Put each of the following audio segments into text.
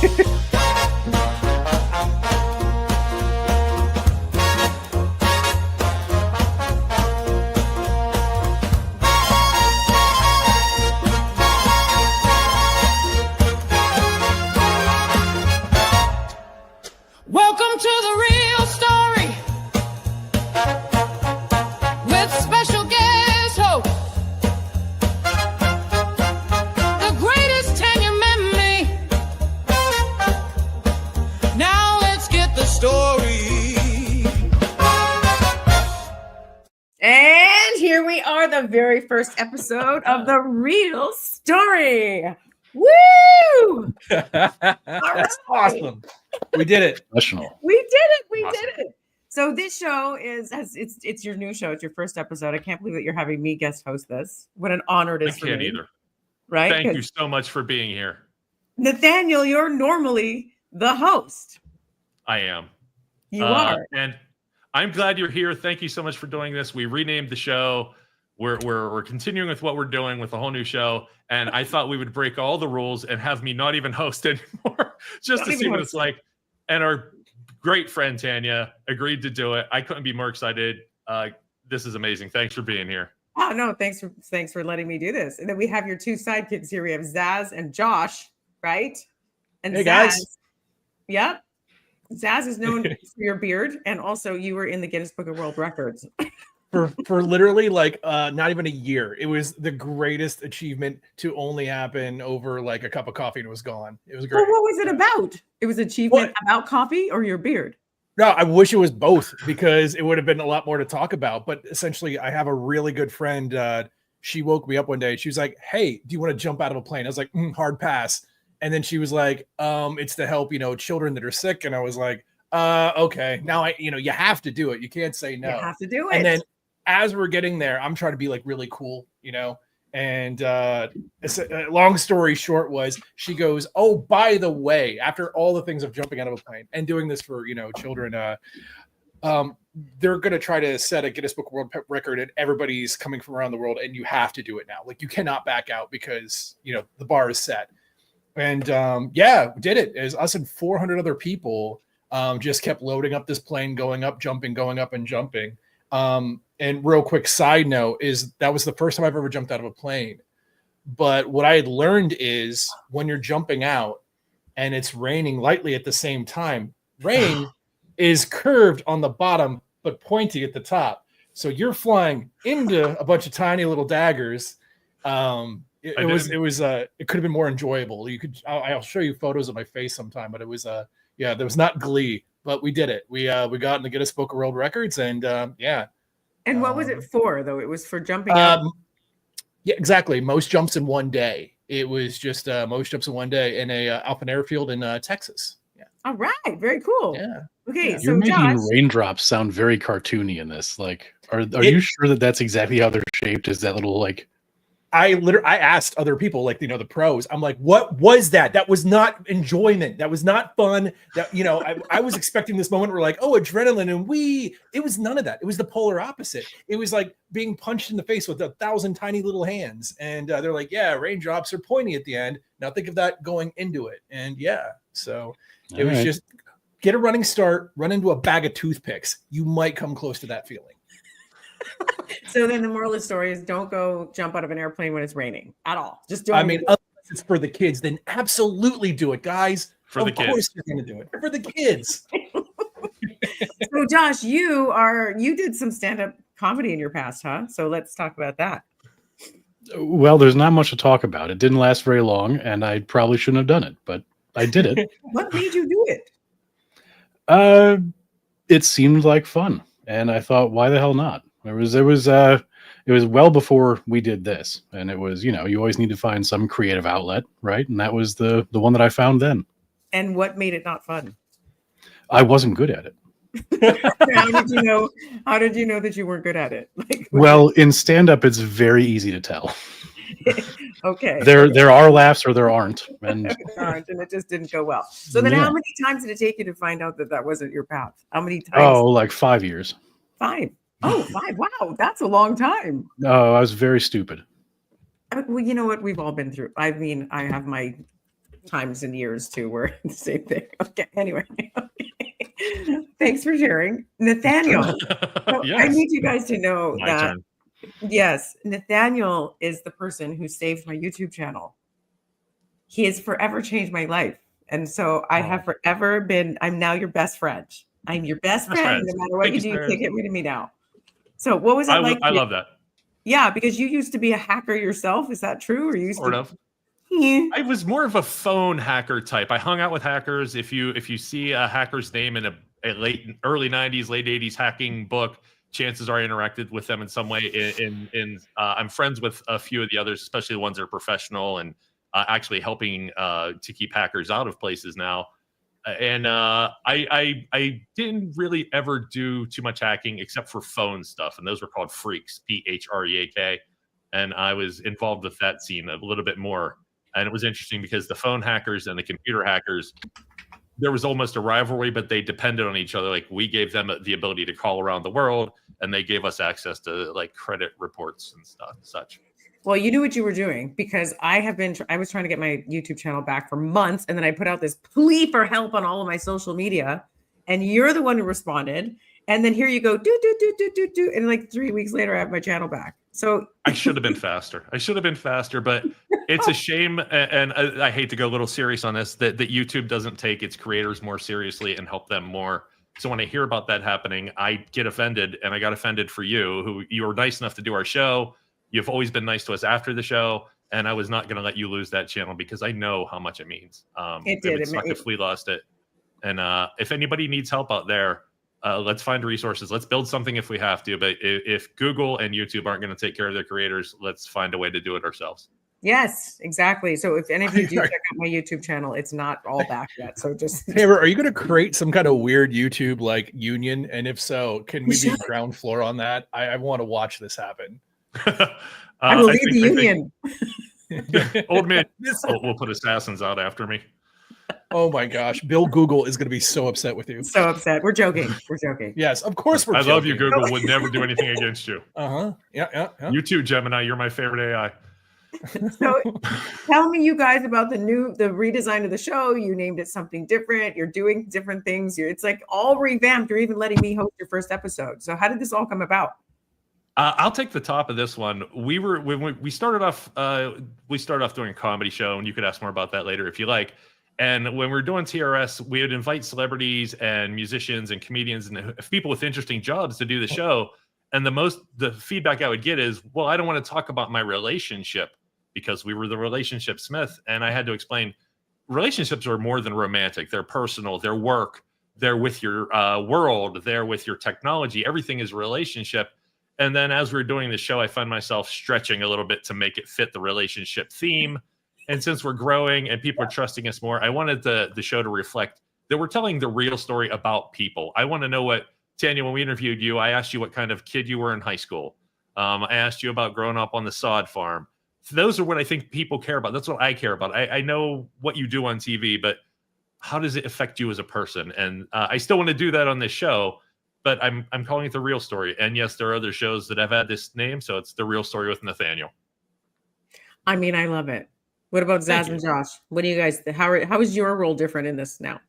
Welcome to the real story with special guest host, the greatest Tanya Memme. Now let's get the story. And here we are, the very first episode of the real story. Woo! That's awesome. We did it. Professional. We did it. We Awesome. did it. So this show it's your new show. It's your first episode. I can't believe that you're having me guest host this. What an honor it is I for can't me. either. Right? Thank you so much for being here. Nathaniel, you're normally the host. I am. You are. And I'm glad you're here. Thank you so much for doing this. We renamed the show. We're continuing with what we're doing with a whole new show. And I thought we would break all the rules and have me not even host anymore, just to see what it's like. And our great friend Tanya agreed to do it. I couldn't be more excited. This is amazing. Thanks for being here. Oh no, thanks for letting me do this. And then we have your two sidekicks here. We have Zaz and Josh, right? And Hey, Zaz, guys. Yep. Zaz is known for your beard, and also you were in the Guinness Book of World Records. For literally like not even a year. It was the greatest achievement to only happen over like a cup of coffee and it was gone. It was great. Well, what was it about? It was achievement about coffee or your beard? No, I wish it was both because it would have been a lot more to talk about. But essentially, I have a really good friend. She woke me up one day. She was like, "Hey, do you want to jump out of a plane?" I was like, "Hard pass." And then she was like, "It's to help, children that are sick." And I was like, "Okay." Now you have to do it. You can't say no. You have to do it. And then as we're getting there, I'm trying to be like really cool, And long story short was she goes, "Oh, by the way, after all the things of jumping out of a plane and doing this for children, they're going to try to set a Guinness Book of World Record, and everybody's coming from around the world, and you have to do it now. Like you cannot back out because the bar is set." And we did it. As us and 400 other people just kept loading up this plane, going up, jumping, going up, and jumping. And real quick side note is that was the first time I've ever jumped out of a plane. But what I had learned is when you're jumping out and it's raining lightly at the same time, rain is curved on the bottom, but pointy at the top. So you're flying into a bunch of tiny little daggers. It could have been more enjoyable. I'll show you photos of my face sometime, but it was, there was not glee, but we did it. We got in the Guinness Book of World Records and And what was it for, though? It was for jumping out? Yeah, exactly. Most jumps in one day. It was just most jumps in one day in a open airfield in Texas. Yeah. All right. Very cool. Yeah. Okay. Yeah. So You're making Josh, raindrops sound very cartoony in this. Like, are you sure that that's exactly how they're shaped? Is that little like? I asked other people, like, the pros, I'm like, what was that? That was not enjoyment. That was not fun. That, I was expecting this moment where like, oh, adrenaline and it was none of that. It was the polar opposite. It was like being punched in the face with 1,000 tiny little hands. And they're like, yeah, raindrops are pointy at the end. Now think of that going into it. And so it was just get a running start, run into a bag of toothpicks. You might come close to that feeling. So then the moral of the story is don't go jump out of an airplane when it's raining at all. Just do it. Unless it's for the kids, then absolutely do it, guys. For the kids. Of course you're going to do it. For the kids. So Josh, you did some stand-up comedy in your past, huh? So let's talk about that. Well, there's not much to talk about. It didn't last very long, and I probably shouldn't have done it, but I did it. What made you do it? It seemed like fun, and I thought, why the hell not? It was well before we did this, and it was, you always need to find some creative outlet, right? And that was the one that I found then. And what made it not fun? I wasn't good at it. How did you know that you weren't good at it? Well, in stand-up, it's very easy to tell. Okay. There are laughs or there aren't, and it just didn't go well. So then, how many times did it take you to find out that wasn't your path? How many times? Oh, like 5 years. 5. Oh, 5. Wow, that's a long time. Oh, I was very stupid. Well, you know what? We've all been through. I mean, I have my times and years too where the same thing. Okay. Anyway. Thanks for sharing. Nathaniel. So I Yes. need you guys to know My that turn. yes, Nathaniel is the person who saved my YouTube channel. He has forever changed my life. And so I have forever been, I'm now your best friend. I'm your best Best friend. friends. No matter what Thank you you, do, you Sarah. can't get rid of me now. So what was it like? I love that. Yeah, because you used to be a hacker yourself. Is that true? Or you used Sort to of. Yeah. I was more of a phone hacker type. I hung out with hackers. If you see a hacker's name in a early 90s, late 80s hacking book, chances are I interacted with them in some way. I'm friends with a few of the others, especially the ones that are professional and actually helping to keep hackers out of places now. And I didn't really ever do too much hacking except for phone stuff, and those were called freaks, PHREAK. And I was involved with that scene a little bit more. And it was interesting because the phone hackers and the computer hackers, there was almost a rivalry, but they depended on each other. Like we gave them the ability to call around the world, and they gave us access to like credit reports and stuff and such. Well, you knew what you were doing because I was trying to get my YouTube channel back for months. And then I put out this plea for help on all of my social media. And you're the one who responded. And then here you go, do. And like 3 weeks later, I have my channel back. So I should have been faster. But it's a shame. And I hate to go a little serious on this, that YouTube doesn't take its creators more seriously and help them more. So when I hear about that happening, I get offended, and I got offended for you, who you were nice enough to do our show. You've always been nice to us after the show, and I was not going to let you lose that channel because I know how much it means. It did. It would suck if we lost it. And if anybody needs help out there, let's find resources. Let's build something if we have to. But if Google and YouTube aren't going to take care of their creators, let's find a way to do it ourselves. Yes, exactly. So if any of you do check out my YouTube channel, it's not all back yet. So just Taylor, are you going to create some kind of weird YouTube like union? And if so, can we be ground floor on that? I want to watch this happen. I will lead the union. Old man, we'll put assassins out after me. Oh my gosh, Bill Google is going to be so upset with you. So upset. We're joking. We're joking. Yes, of course we're I joking. love you, Google. Would never do anything against you. Yeah. You too, Gemini. You're my favorite AI. So tell me, you guys, about the redesign of the show. You named it something different. You're doing different things. It's like all revamped. You're even letting me host your first episode. So how did this all come about? I'll take the top of this one. When we started off doing a comedy show, and you could ask more about that later if you like. And when we were doing TRS, we would invite celebrities and musicians and comedians and people with interesting jobs to do the show. And the feedback I would get is, well, I don't want to talk about my relationship because we were the relationship Smith. And I had to explain relationships are more than romantic. They're personal, they're work, they're with your world, they're with your technology. Everything is a relationship. And then as we were doing the show, I found myself stretching a little bit to make it fit the relationship theme. And since we're growing and people are trusting us more, I wanted the show to reflect that we're telling the real story about people. I want to know what, Tanya, when we interviewed you, I asked you what kind of kid you were in high school. I asked you about growing up on the sod farm. So those are what I think people care about. That's what I care about. I know what you do on TV, but how does it affect you as a person? And I still want to do that on this show, but I'm calling it The Real Story. And yes, there are other shows that have had this name, so it's The Real Story with Nathaniel. I mean, I love it. What about Zaz and Josh? What do you guys? How is your role different in this now?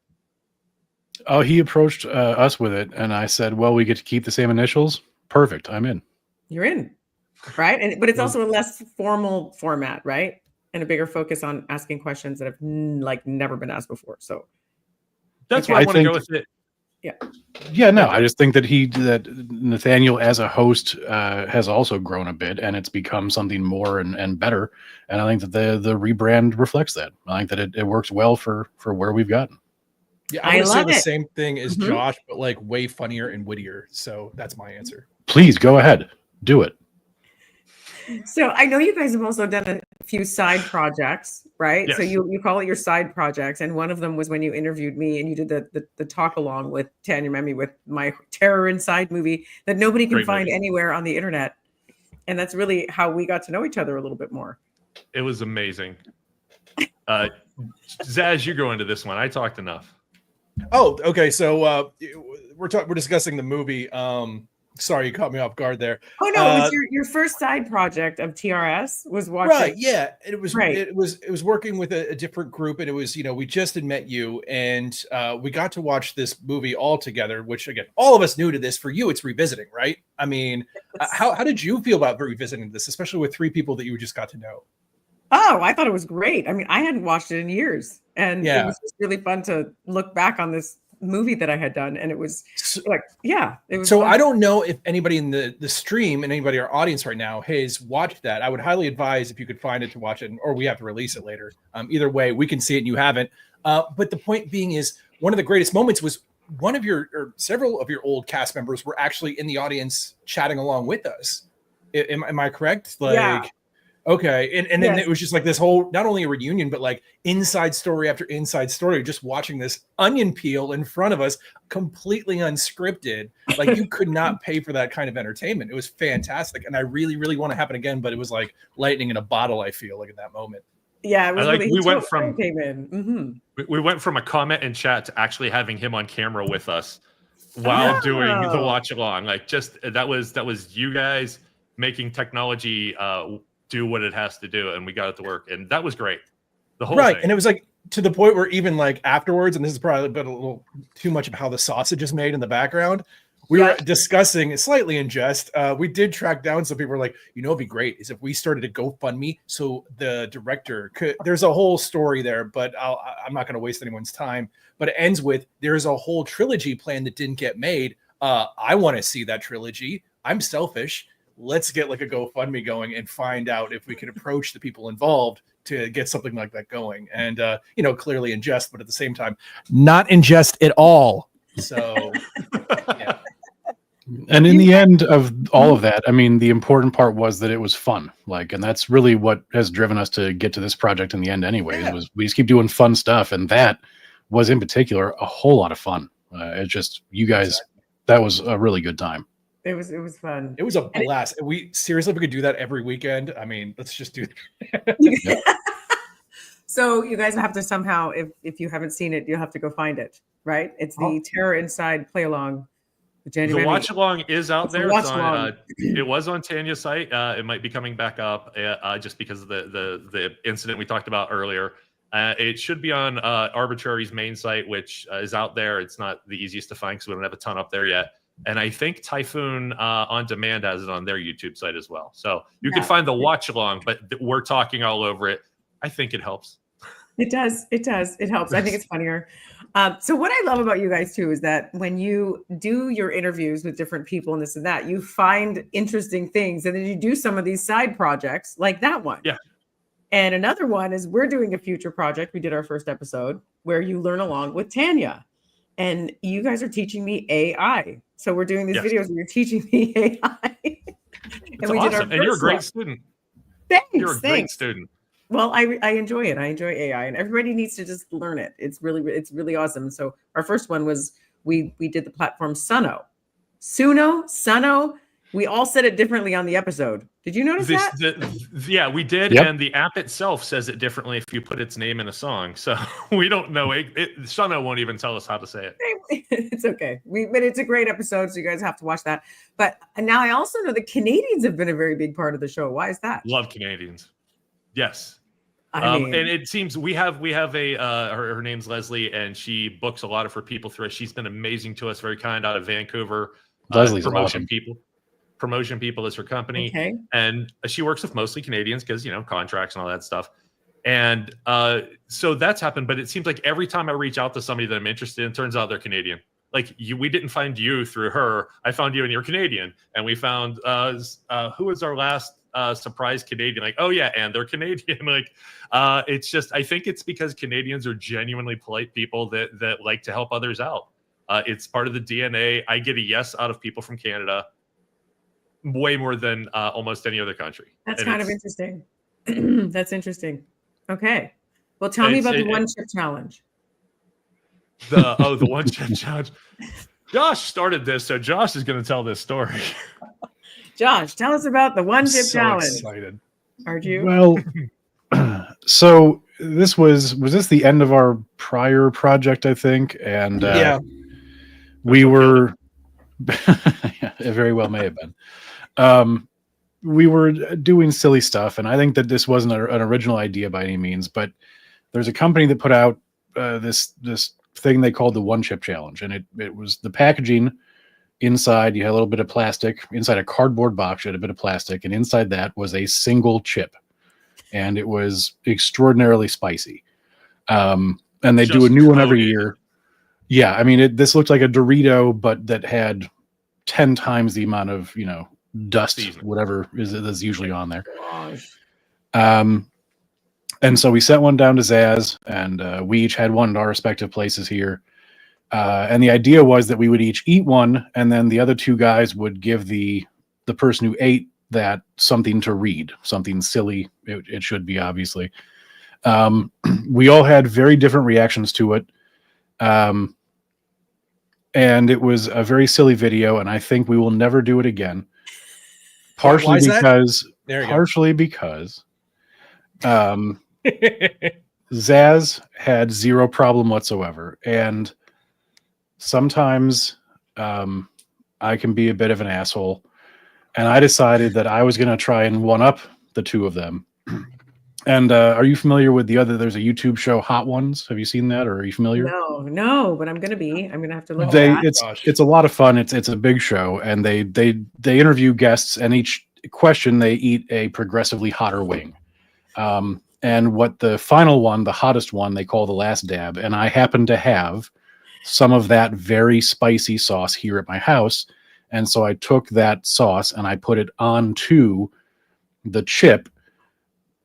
Oh, he approached us with it, and I said, "Well, we get to keep the same initials. Perfect. I'm in." You're in, right? But it's also a less formal format, right? And a bigger focus on asking questions that have never been asked before. So that's where I want to go with it. Yeah, no, I just think that that Nathaniel as a host has also grown a bit, and it's become something more and better. And I think that the rebrand reflects that. I think that it works well for where we've gotten. Yeah, I would say love the it. same thing as Josh, but like way funnier and wittier. So that's my answer. Please go ahead, do it. So I know you guys have also done a few side projects, right? Yes. So you call it your side projects, and one of them was when you interviewed me and you did the talk along with Tanya Memme with my Terror Inside movie that nobody can find anywhere on the internet, and that's really how we got to know each other a little bit more. It was amazing. Zaz, you go into this one. I talked enough. Oh, okay. So we're discussing the movie. Sorry, you caught me off guard there. Oh no, it was your first side project of TRS was watching. Right, yeah. It was Right. it was working with a different group, and it was, we just had met you, and we got to watch this movie all together, which again, all of us new to this. For you, it's revisiting, right? I mean, how did you feel about revisiting this, especially with 3 people that you just got to know? Oh, I thought it was great. I mean, I hadn't watched it in years, and Yeah. it was just really fun to look back on this movie that I had done, and it was like, yeah, it was. So fun. I don't know if anybody in the stream and anybody in our audience right now has watched that. I would highly advise, if you could find it, to watch it, or we have to release it later. Either way, we can see it and you haven't. But the point being is, one of the greatest moments was one of your, or several of your old cast members were actually in the audience chatting along with us. Am I correct? Like, Yeah. Okay. And then Yes. it was just like this whole, not only a reunion, but like inside story after inside story, just watching this onion peel in front of us, completely unscripted. Like, you could not pay for that kind of entertainment. It was fantastic. And I really, really want to happen again, but it was like lightning in a bottle, I feel like, in that moment. Yeah, it was like, really. we he went totally from- came in. Mhm. We went from a comment and chat to actually having him on camera with us while doing the Oh. watch along. Like, just that was you guys making technology do what it has to do, and we got it to work, and that was great. The whole Right. thing. And it was like to the point where even like afterwards, and this is probably a little too much of how the sausage is made in the background, we were discussing, slightly in jest, we did track down some people were like, it'd be great is if we started a GoFundMe so the director could, there's a whole story there, but I'm not going to waste anyone's time. But it ends with, there's a whole trilogy plan that didn't get made. I want to see that trilogy. I'm selfish. Let's get like a GoFundMe going and find out if we can approach the people involved to get something like that going. And, clearly in jest, but at the same time, not in jest at all. So, yeah. And in the end of all of that, I mean, the important part was that it was fun. Like, and that's really what has driven us to get to this project in the end anyway, Yeah. was we just keep doing fun stuff. And that was in particular a whole lot of fun. It's just, you guys, that was a really good time. It was fun. It was a blast. We seriously, if we could do that every weekend, I mean, let's just do that. So you guys have to somehow, if you haven't seen it, you'll have to go find it, right? It's the Terror Inside play along. The watch along is out It's a there. watch It's along. it was on Tanya's site. It might be coming back up just because of the incident we talked about earlier. It should be on Arbitrary's main site, which is out there. It's not the easiest to find because we don't have a ton up there yet. And I think Typhoon On Demand has it on their YouTube site as well. So you can find the watch along, but we're talking all over it. I think it helps. It does. It does. It helps. I think it's funnier. So what I love about you guys too is that when you do your interviews with different people and this and that, you find interesting things, and then you do some of these side projects like that one. Yeah. And another one is we're doing a future project. We did our first episode where you learn along with Tanya, and you guys are teaching me AI. So we're doing these videos where you're teaching me AI. It's awesome. And you're a great student. Thanks. You're a great student. Well, I enjoy it. I enjoy AI, and everybody needs to just learn it. It's really awesome. So our first one was we did the platform Suno. We all said it differently on the episode. Did you notice that? Yeah, we did. Yep. And the app itself says it differently if you put its name in a song. So we don't know. Shana won't even tell us how to say it. It's okay. But it's a great episode, so you guys have to watch that. But now I also know the Canadians have been a very big part of the show. Why is that? Love Canadians. Yes. I mean, and it seems we have a her name's Leslie, and she books a lot of her people through us. She's been amazing to us, very kind, out of Vancouver. Leslie's promotion awesome. Promotion people is her company. Okay. And she works with mostly Canadians because, contracts and all that stuff. And so that's happened. But it seems like every time I reach out to somebody that I'm interested in, turns out they're Canadian. Like we didn't find you through her. I found you and you're Canadian. And we found who was our last surprise Canadian? Like, oh yeah, and they're Canadian. Like it's just, I think it's because Canadians are genuinely polite people that like to help others out. It's part of the DNA. I get a yes out of people from Canada way more than almost any other country. That's And kind of it's- interesting. That's interesting. Okay. Well, tell me about the one chip challenge. The one chip challenge. Josh started this, so Josh is going to tell this story. Josh, tell us about the one chip So challenge. excited. Are you? Well, so this was this the end of our prior project, I think, and Yeah. we were Yeah, it very well may have been. We were doing silly stuff, and I think that this wasn't an original idea by any means, but there's a company that put out this thing they called the One Chip Challenge, and it was the packaging inside. You had a little bit of plastic inside a cardboard box. You had a bit of plastic, and inside that was a single chip, and it was extraordinarily spicy. And they do a new one every year. Yeah, I mean, this looked like a Dorito, but that had 10 times the amount of dust, whatever is usually on there. And so we sent one down to Zaz, and we each had one at our respective places here. And the idea was that we would each eat one, and then the other two guys would give the person who ate that something to read, something silly. It should be, obviously. We all had very different reactions to it. And it was a very silly video, and I think we will never do it again. Partially because Zaz had zero problem whatsoever, and sometimes I can be a bit of an asshole, and I decided that I was going to try and one up the two of them. And are you familiar with there's a YouTube show, Hot Ones? Have you seen that, or are you familiar? No, but I'm going to have to look at that. It's a lot of fun. It's a big show, and they interview guests, and each question they eat a progressively hotter wing. And what the final one, the hottest one, they call the last dab. And I happen to have some of that very spicy sauce here at my house. And so I took that sauce and I put it onto the chip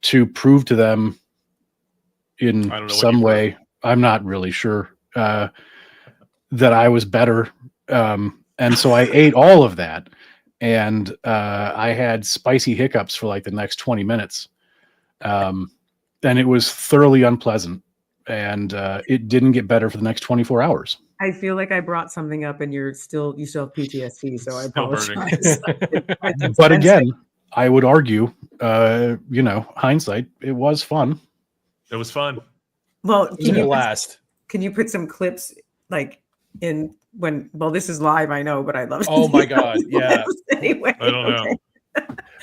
to prove to them in some way, I'm not really sure, that I was better. And so I ate all of that. And I had spicy hiccups for like the next 20 minutes. And it was thoroughly unpleasant. And it didn't get better for the next 24 hours. I feel like I brought something up and you still have PTSD, so I apologize. But again, I would argue, hindsight, it was fun. It was fun. Well, can you put some clips like in this is live, I know, but I love. Oh my God. Yeah. Anyway. I don't know.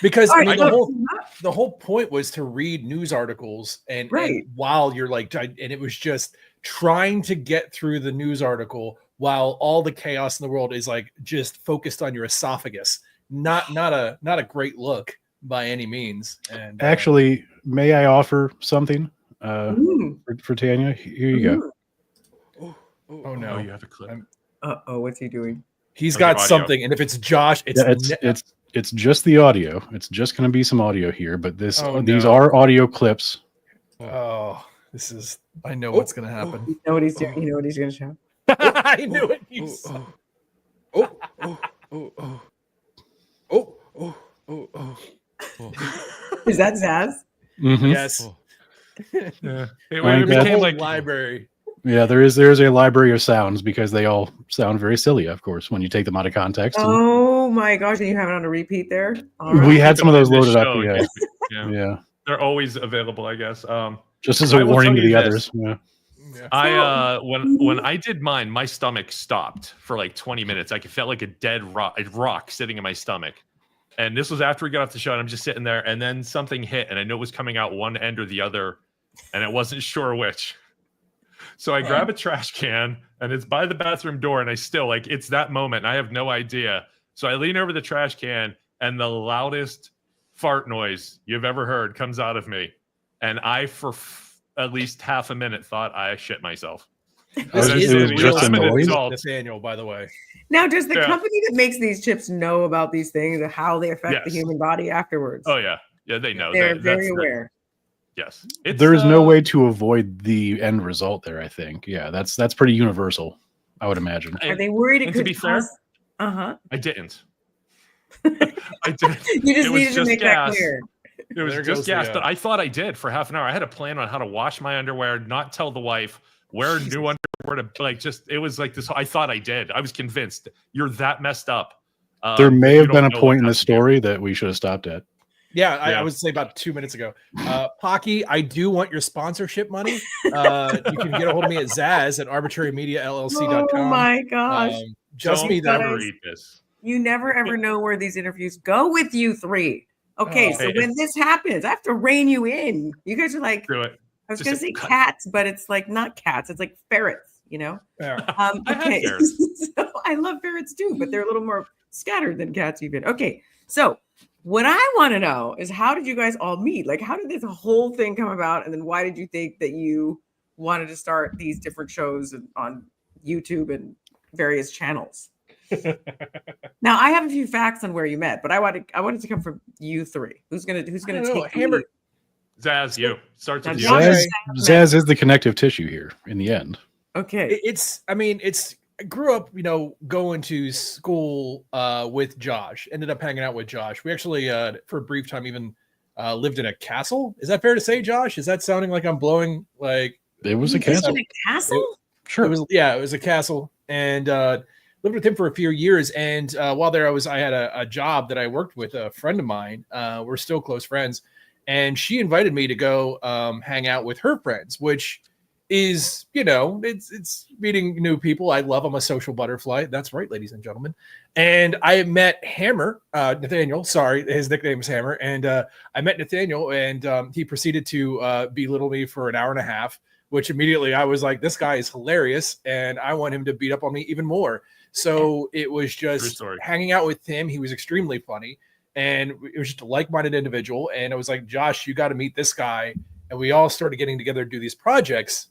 Because the whole point was to read news articles and while you're and it was just trying to get through the news article while all the chaos in the world is like just focused on your esophagus. Not a great look by any means. And actually, may I offer something for Tanya? Here you go. Oh no, you have a clip. What's he doing? He's got something, and if it's Josh, it's just the audio. It's just going to be some audio here, but these are audio clips. Oh, I know what's going to happen. You know what he's doing? You know what he's going to shout? I knew it. Is that Zaz? Mm-hmm. Yes. It became like library. Yeah, there is a library of sounds because they all sound very silly, of course, when you take them out of context. Oh my gosh, and you have it on a repeat there? We had some of those loaded up. Yeah. They're always available, I guess. Just as a warning to the others. Yeah. When I did mine, my stomach stopped for like 20 minutes. I felt like a dead rock sitting in my stomach. And this was after we got off the show, and I'm just sitting there, and then something hit, and I know it was coming out one end or the other, and I wasn't sure which. So I grab a trash can, and it's by the bathroom door, and I still it's that moment, and I have no idea. So I lean over the trash can, and the loudest fart noise you've ever heard comes out of me. And I, for at least half a minute, thought I shit myself. This is just a noise, Nathaniel, by the way. Now, does the company that makes these chips know about these things and how they affect the human body afterwards? Oh, yeah. Yeah, they know. They're very aware. Yes. There is no way to avoid the end result there, I think. Yeah, that's pretty universal, I would imagine. Are they worried it could cause... Uh-huh. I didn't. I didn't. You just needed to make that clear. It was just gas, but I thought I did for half an hour. I had a plan on how to wash my underwear, not tell the wife, wear new underwear to it was like this. I thought I did. I was convinced. You're that messed up. There may have been a point in the story that we should have stopped at. Yeah, I would say about 2 minutes ago. Pocky, I do want your sponsorship money. You can get a hold of me at Zaz at arbitrarymediallc.com. Oh my gosh. just Don't me that ever eat this. You never ever know where these interviews go with you three. Okay, Oh. so when this happens, I have to rein you in. You guys are like, Do it. I was Just going to say say cut. cats, but it's like not cats. It's like ferrets, you know? Yeah. I had Okay. ferrets. So I love ferrets too, but they're a little more scattered than cats even. Okay. So what I want to know is how did you guys all meet? Like, how did this whole thing come about? And then why did you think that you wanted to start these different shows on YouTube and various channels? Now I have a few facts on where you met, but I wanted to come from you three. Who's gonna I don't take know, the Hammer. lead? Zaz, you. Starts with Now, you. Josh Okay. Zaz is the connective tissue here in the end. Okay. I grew up, going to school with Josh, ended up hanging out with Josh. We actually, for a brief time, even lived in a castle. Is that fair to say, Josh? Is that sounding like I'm blowing like It was a You lived castle. in a castle? Sure. it was a castle, and lived with him for a few years. And while there, I had a job that I worked with a friend of mine. We're still close friends, and she invited me to go hang out with her friends, which is, it's meeting new people. I love. I'm a social butterfly. That's right, ladies and gentlemen. And I met Hammer, Nathaniel. Sorry, his nickname is Hammer. And I met Nathaniel, and he proceeded to belittle me for an hour and a half, which immediately I was like, this guy is hilarious, and I want him to beat up on me even more. So it was just hanging out with him. He was extremely funny, and it was just a like-minded individual. And I was like, Josh, you got to meet this guy. And we all started getting together to do these projects,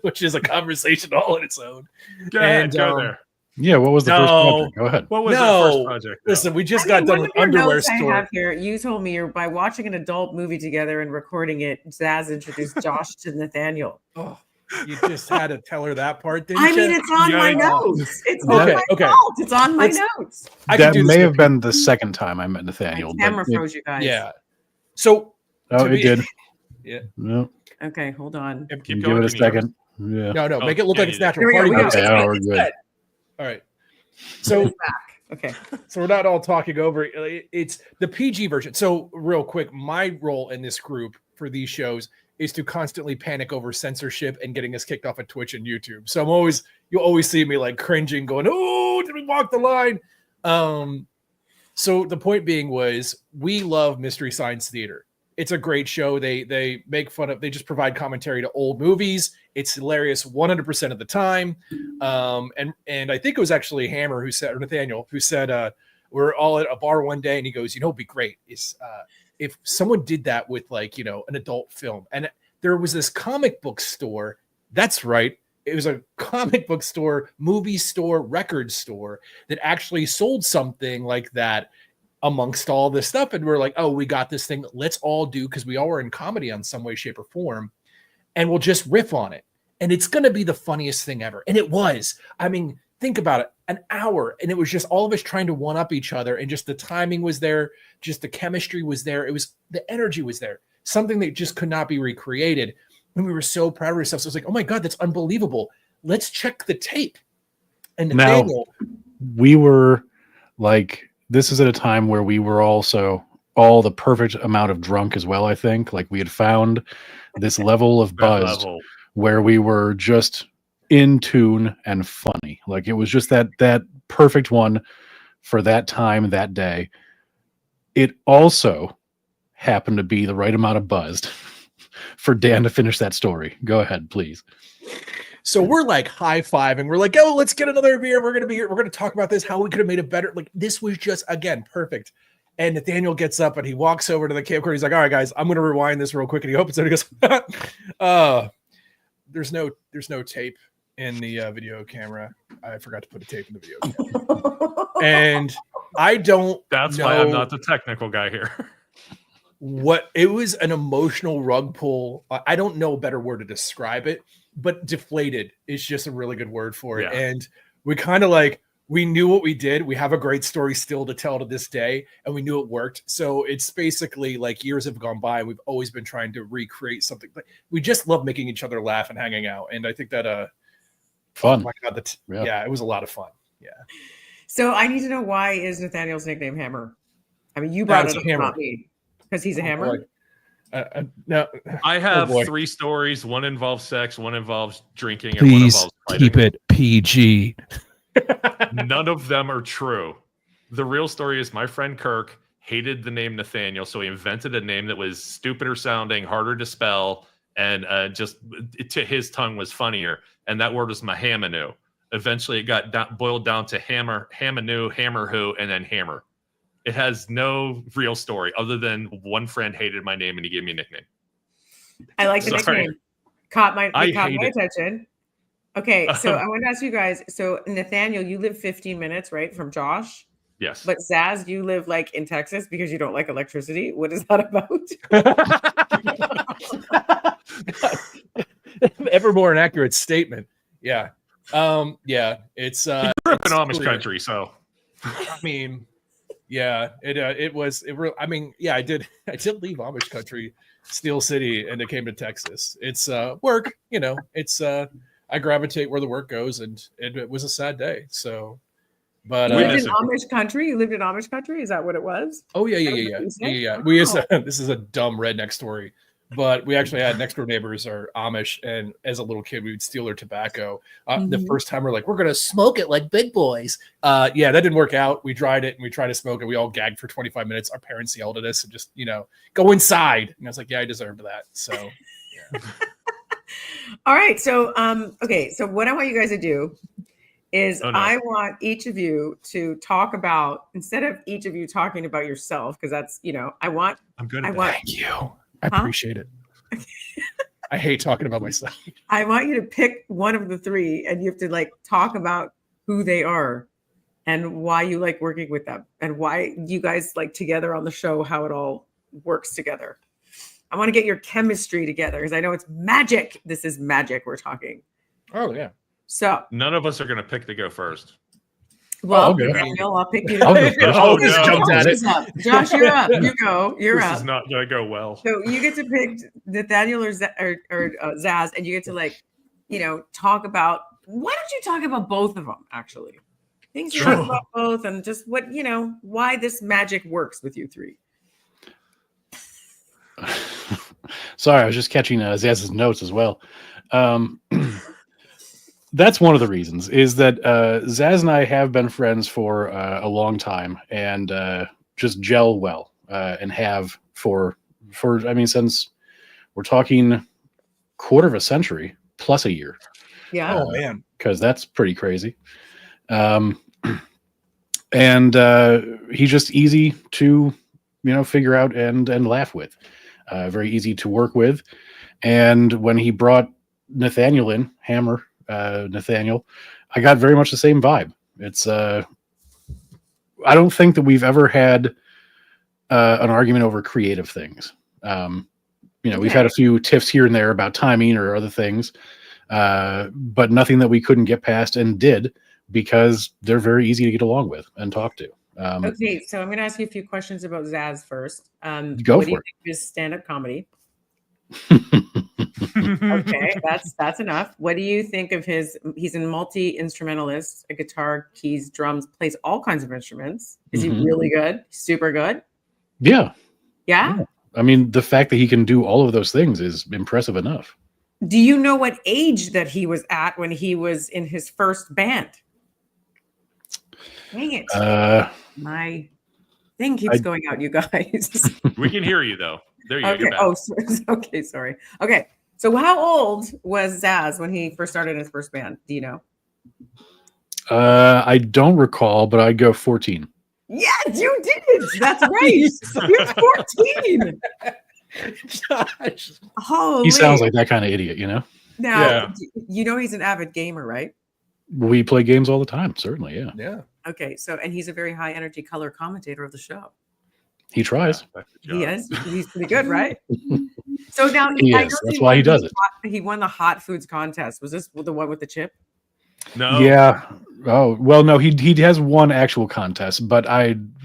which is a conversation all on its own. Go ahead, go there. Yeah, what was the first project? Go ahead. What was the first project? though? Listen, we just got done with underwear I store. have here, you told me by watching an adult movie together and recording it, Zaz introduced Josh to Nathaniel. Oh, you just had to tell her that part, didn't I you? mean, it's on Yeah, my I know. notes. It's Okay, not my okay. fault. It's on my Let's- notes. I can That do this may have with- been the second time I met Nathaniel. My camera but froze, you guys. Yeah. So Oh, to it me- did. Yeah. No, Okay, hold on. Keep give going. it a if you need second. Yeah. no, Oh, make it look yeah, like it's you did. natural. Here we go. Party We music. go. Okay, It's we're good. good. All right. So So back. Okay. So we're not all talking over. It's the PG version. So real quick, my role in this group for these shows is to constantly panic over censorship and getting us kicked off of Twitch and YouTube. So you'll always see me like cringing, going, "Oh, did we walk the line?" So the point being was, we love Mystery Science Theater. It's a great show. They make fun of. They just provide commentary to old movies. It's hilarious 100% of the time. And I think it was actually Hammer who said, or Nathaniel who said, we're all at a bar one day, and he goes, it'd be great is if someone did that with an adult film. And there was this comic book store. That's right. It was a comic book store, movie store, record store that actually sold something like that amongst all this stuff. And we're like, oh, we got this thing. Let's all do, because we all were in comedy on some way, shape, or form. And we'll just riff on it. And it's going to be the funniest thing ever. And it was. I mean, think about it. An hour. And it was just all of us trying to one up each other. And just the timing was there. Just the chemistry was there. It was, the energy was there. Something that just could not be recreated. And we were so proud of ourselves. So I was like, oh my God, that's unbelievable. Let's check the tape. And Nathaniel, we were like, this is at a time where we were also all the perfect amount of drunk as well. I think like we had found this level of buzz where we were just in tune and funny. Like it was just that perfect one for that time, that day. It also happened to be the right amount of buzzed for Dan to finish that story. Go ahead, please. So we're like high-fiving. We're like, oh, let's get another beer. We're going to be here. We're going to talk about this, how we could have made it better. Like this was just, again, perfect. And Nathaniel gets up and he walks over to the camcorder. He's like, all right, guys, I'm going to rewind this real quick. And he opens it and he goes, there's no tape in the video camera. I forgot to put a tape in the video camera. And I don't That's know why I'm not the technical guy here. what it was, an emotional rug pull. I don't know a better word to describe it, but deflated is just a really good word for it. Yeah. And we kind of like, we knew what we did. We have a great story still to tell to this day, and we knew it worked. So it's basically like years have gone by. And we've always been trying to recreate something, but we just love making each other laugh and hanging out. And I think that, Fun. oh my God, yeah, it was a lot of fun. Yeah. So I need to know, why is Nathaniel's nickname Hammer? I mean, you brought That's it up, Hammer. not me, because he's a hammer. No, I have boy. 3 stories. One involves sex, one involves drinking, and one involves fighting. it PG. None of them are true. The real story is my friend Kirk hated the name Nathaniel, so he invented a name that was stupider sounding, harder to spell, and just to his tongue was funnier. And that word was Mahamanu. Eventually, it got boiled down to Hamanu, Hammer Who, and then Hammer. It has no real story other than one friend hated my name and he gave me a nickname. I like the nickname. Caught my it. attention. Okay, so I want to ask you guys. So Nathaniel, you live 15 minutes, right, from Josh? Yes. But Zaz, you live like in Texas because you don't like electricity. What is that about? Ever more an accurate statement. Yeah. Yeah. It's he grew up in it's Amish clear. country, so I mean, yeah, I mean, yeah, I did leave Amish country, Steel City, and it came to Texas. It's work, you know, it's I gravitate where the work goes, and it was a sad day. So but you lived in Amish country? You lived in Amish country? Is that what it was? Oh yeah. We used to, this is a dumb redneck story, but we actually had next door neighbors are Amish, and as a little kid, we would steal their tobacco. The first time we're like, we're gonna smoke it like big boys. Yeah, that didn't work out. We tried it and we tried to smoke it. We all gagged for 25 minutes. Our parents yelled at us and just, you know, go inside. And I was like, yeah, I deserved that. So yeah. All right. So okay, so what I want you guys to do is I want each of you to talk about, instead of each of you talking about yourself, because that's, you know, I'm good at that. Thank you. I appreciate it. I hate talking about myself. I want you to pick one of the three, and you have to like talk about who they are and why you like working with them and why you guys like together on the show, how it all works together. I want to get your chemistry together because I know it's magic. This is magic we're talking. Oh yeah. So none of us are going to pick to go first. Well, Daniel, I'll pick you. Jumped at it. Josh, you're up. You go. You're up. This is not going to go well. So you get to pick Nathaniel or Zaz, and you get to like, you know, talk about. Why don't you talk about both of them? Actually, things you like about both, and just what you know, why this magic works with you three. Sorry, I was just catching Zaz's notes as well. That's one of the reasons is that Zaz and I have been friends for a long time and just gel well and have for I mean, since we're talking quarter of a century plus a year. Yeah. Oh man, because that's pretty crazy. And he's just easy to figure out and laugh with. Very easy to work with. And when he brought Nathaniel in, Hammer. Nathaniel, I got very much the same vibe. It's I don't think that we've ever had an argument over creative things. We've had a few tiffs here and there about timing or other things, but nothing that we couldn't get past and did because they're very easy to get along with and talk to. Okay, so I'm going to ask you a few questions about Zaz first. Go what for do you it. think of his stand-up comedy? Okay, that's enough. What do you think of his? He's a multi-instrumentalist, a guitar, keys, drums, plays all kinds of instruments. Is he really good? Super good? Yeah. Yeah. I mean, the fact that he can do all of those things is impressive enough. Do you know what age that he was at when he was in his first band? Dang it. My thing keeps going out, you guys. We can hear you though. There you okay. go. Okay. Sorry. Okay. So how old was Zaz when he first started his first band? Do you know? I don't recall, but I'd go 14. Yeah, you did. That's right. You're 14. Josh. Holy. He sounds like that kind of idiot, you know? Now, you know he's an avid gamer, right? We play games all the time, certainly, yeah. Yeah. Okay, so and he's a very high energy color commentator of the show. He tries. He is. He's pretty good, right? So now that's why he does it. He won the hot foods contest. Was this the one with the chip? No. Yeah. Oh, well, no, he has one actual contest, but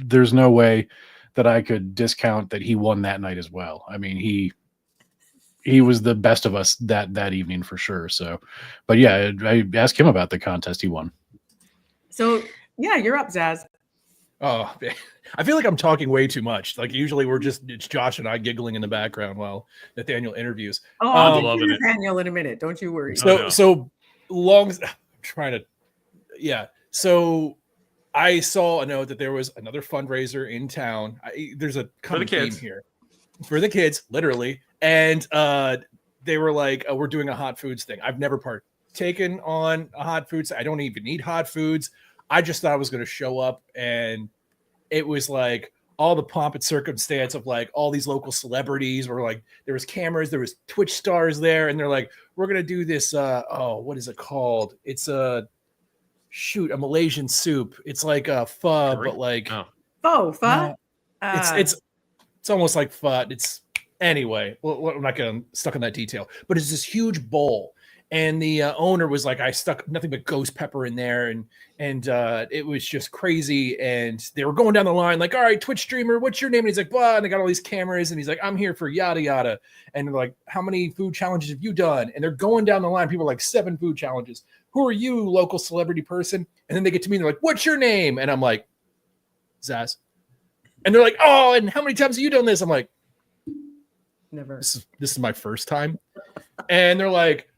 there's no way that I could discount that he won that night as well. I mean, he was the best of us that evening for sure. So, but yeah, I asked him about the contest he won. So yeah, you're up, Zaz. Oh, I feel like I'm talking way too much. Like usually it's Josh and I giggling in the background while Nathaniel interviews. Oh, I'll get to Nathaniel in a minute. Don't you worry. So long. I'm trying to. Yeah. So I saw a note that there was another fundraiser in town. There's a common theme here for the kids, literally. And they were like, we're doing a hot foods thing. I've never partaken on a hot foods. I don't even eat hot foods. I just thought I was going to show up, and it was like all the pomp and circumstance of like all these local celebrities were like, there was cameras, there was Twitch stars there. And they're like, we're going to do this. What is it called? It's a Malaysian soup. It's like a pho, but like pho. It's almost like pho. It's anyway. Well, I'm not getting stuck on that detail, but it's this huge bowl, and the owner was like, I stuck nothing but ghost pepper in there, and it was just crazy. And they were going down the line like, all right, Twitch streamer, what's your name? And he's like, blah, and they got all these cameras, and he's like, I'm here for yada yada. And they're like, how many food challenges have you done? And they're going down the line. People are like 7 food challenges. Who are you, local celebrity person? And then they get to me and they're like, what's your name? And I'm like, Zaz. And they're like, oh, and how many times have you done this? I'm like, never. This is my first time. And they're like,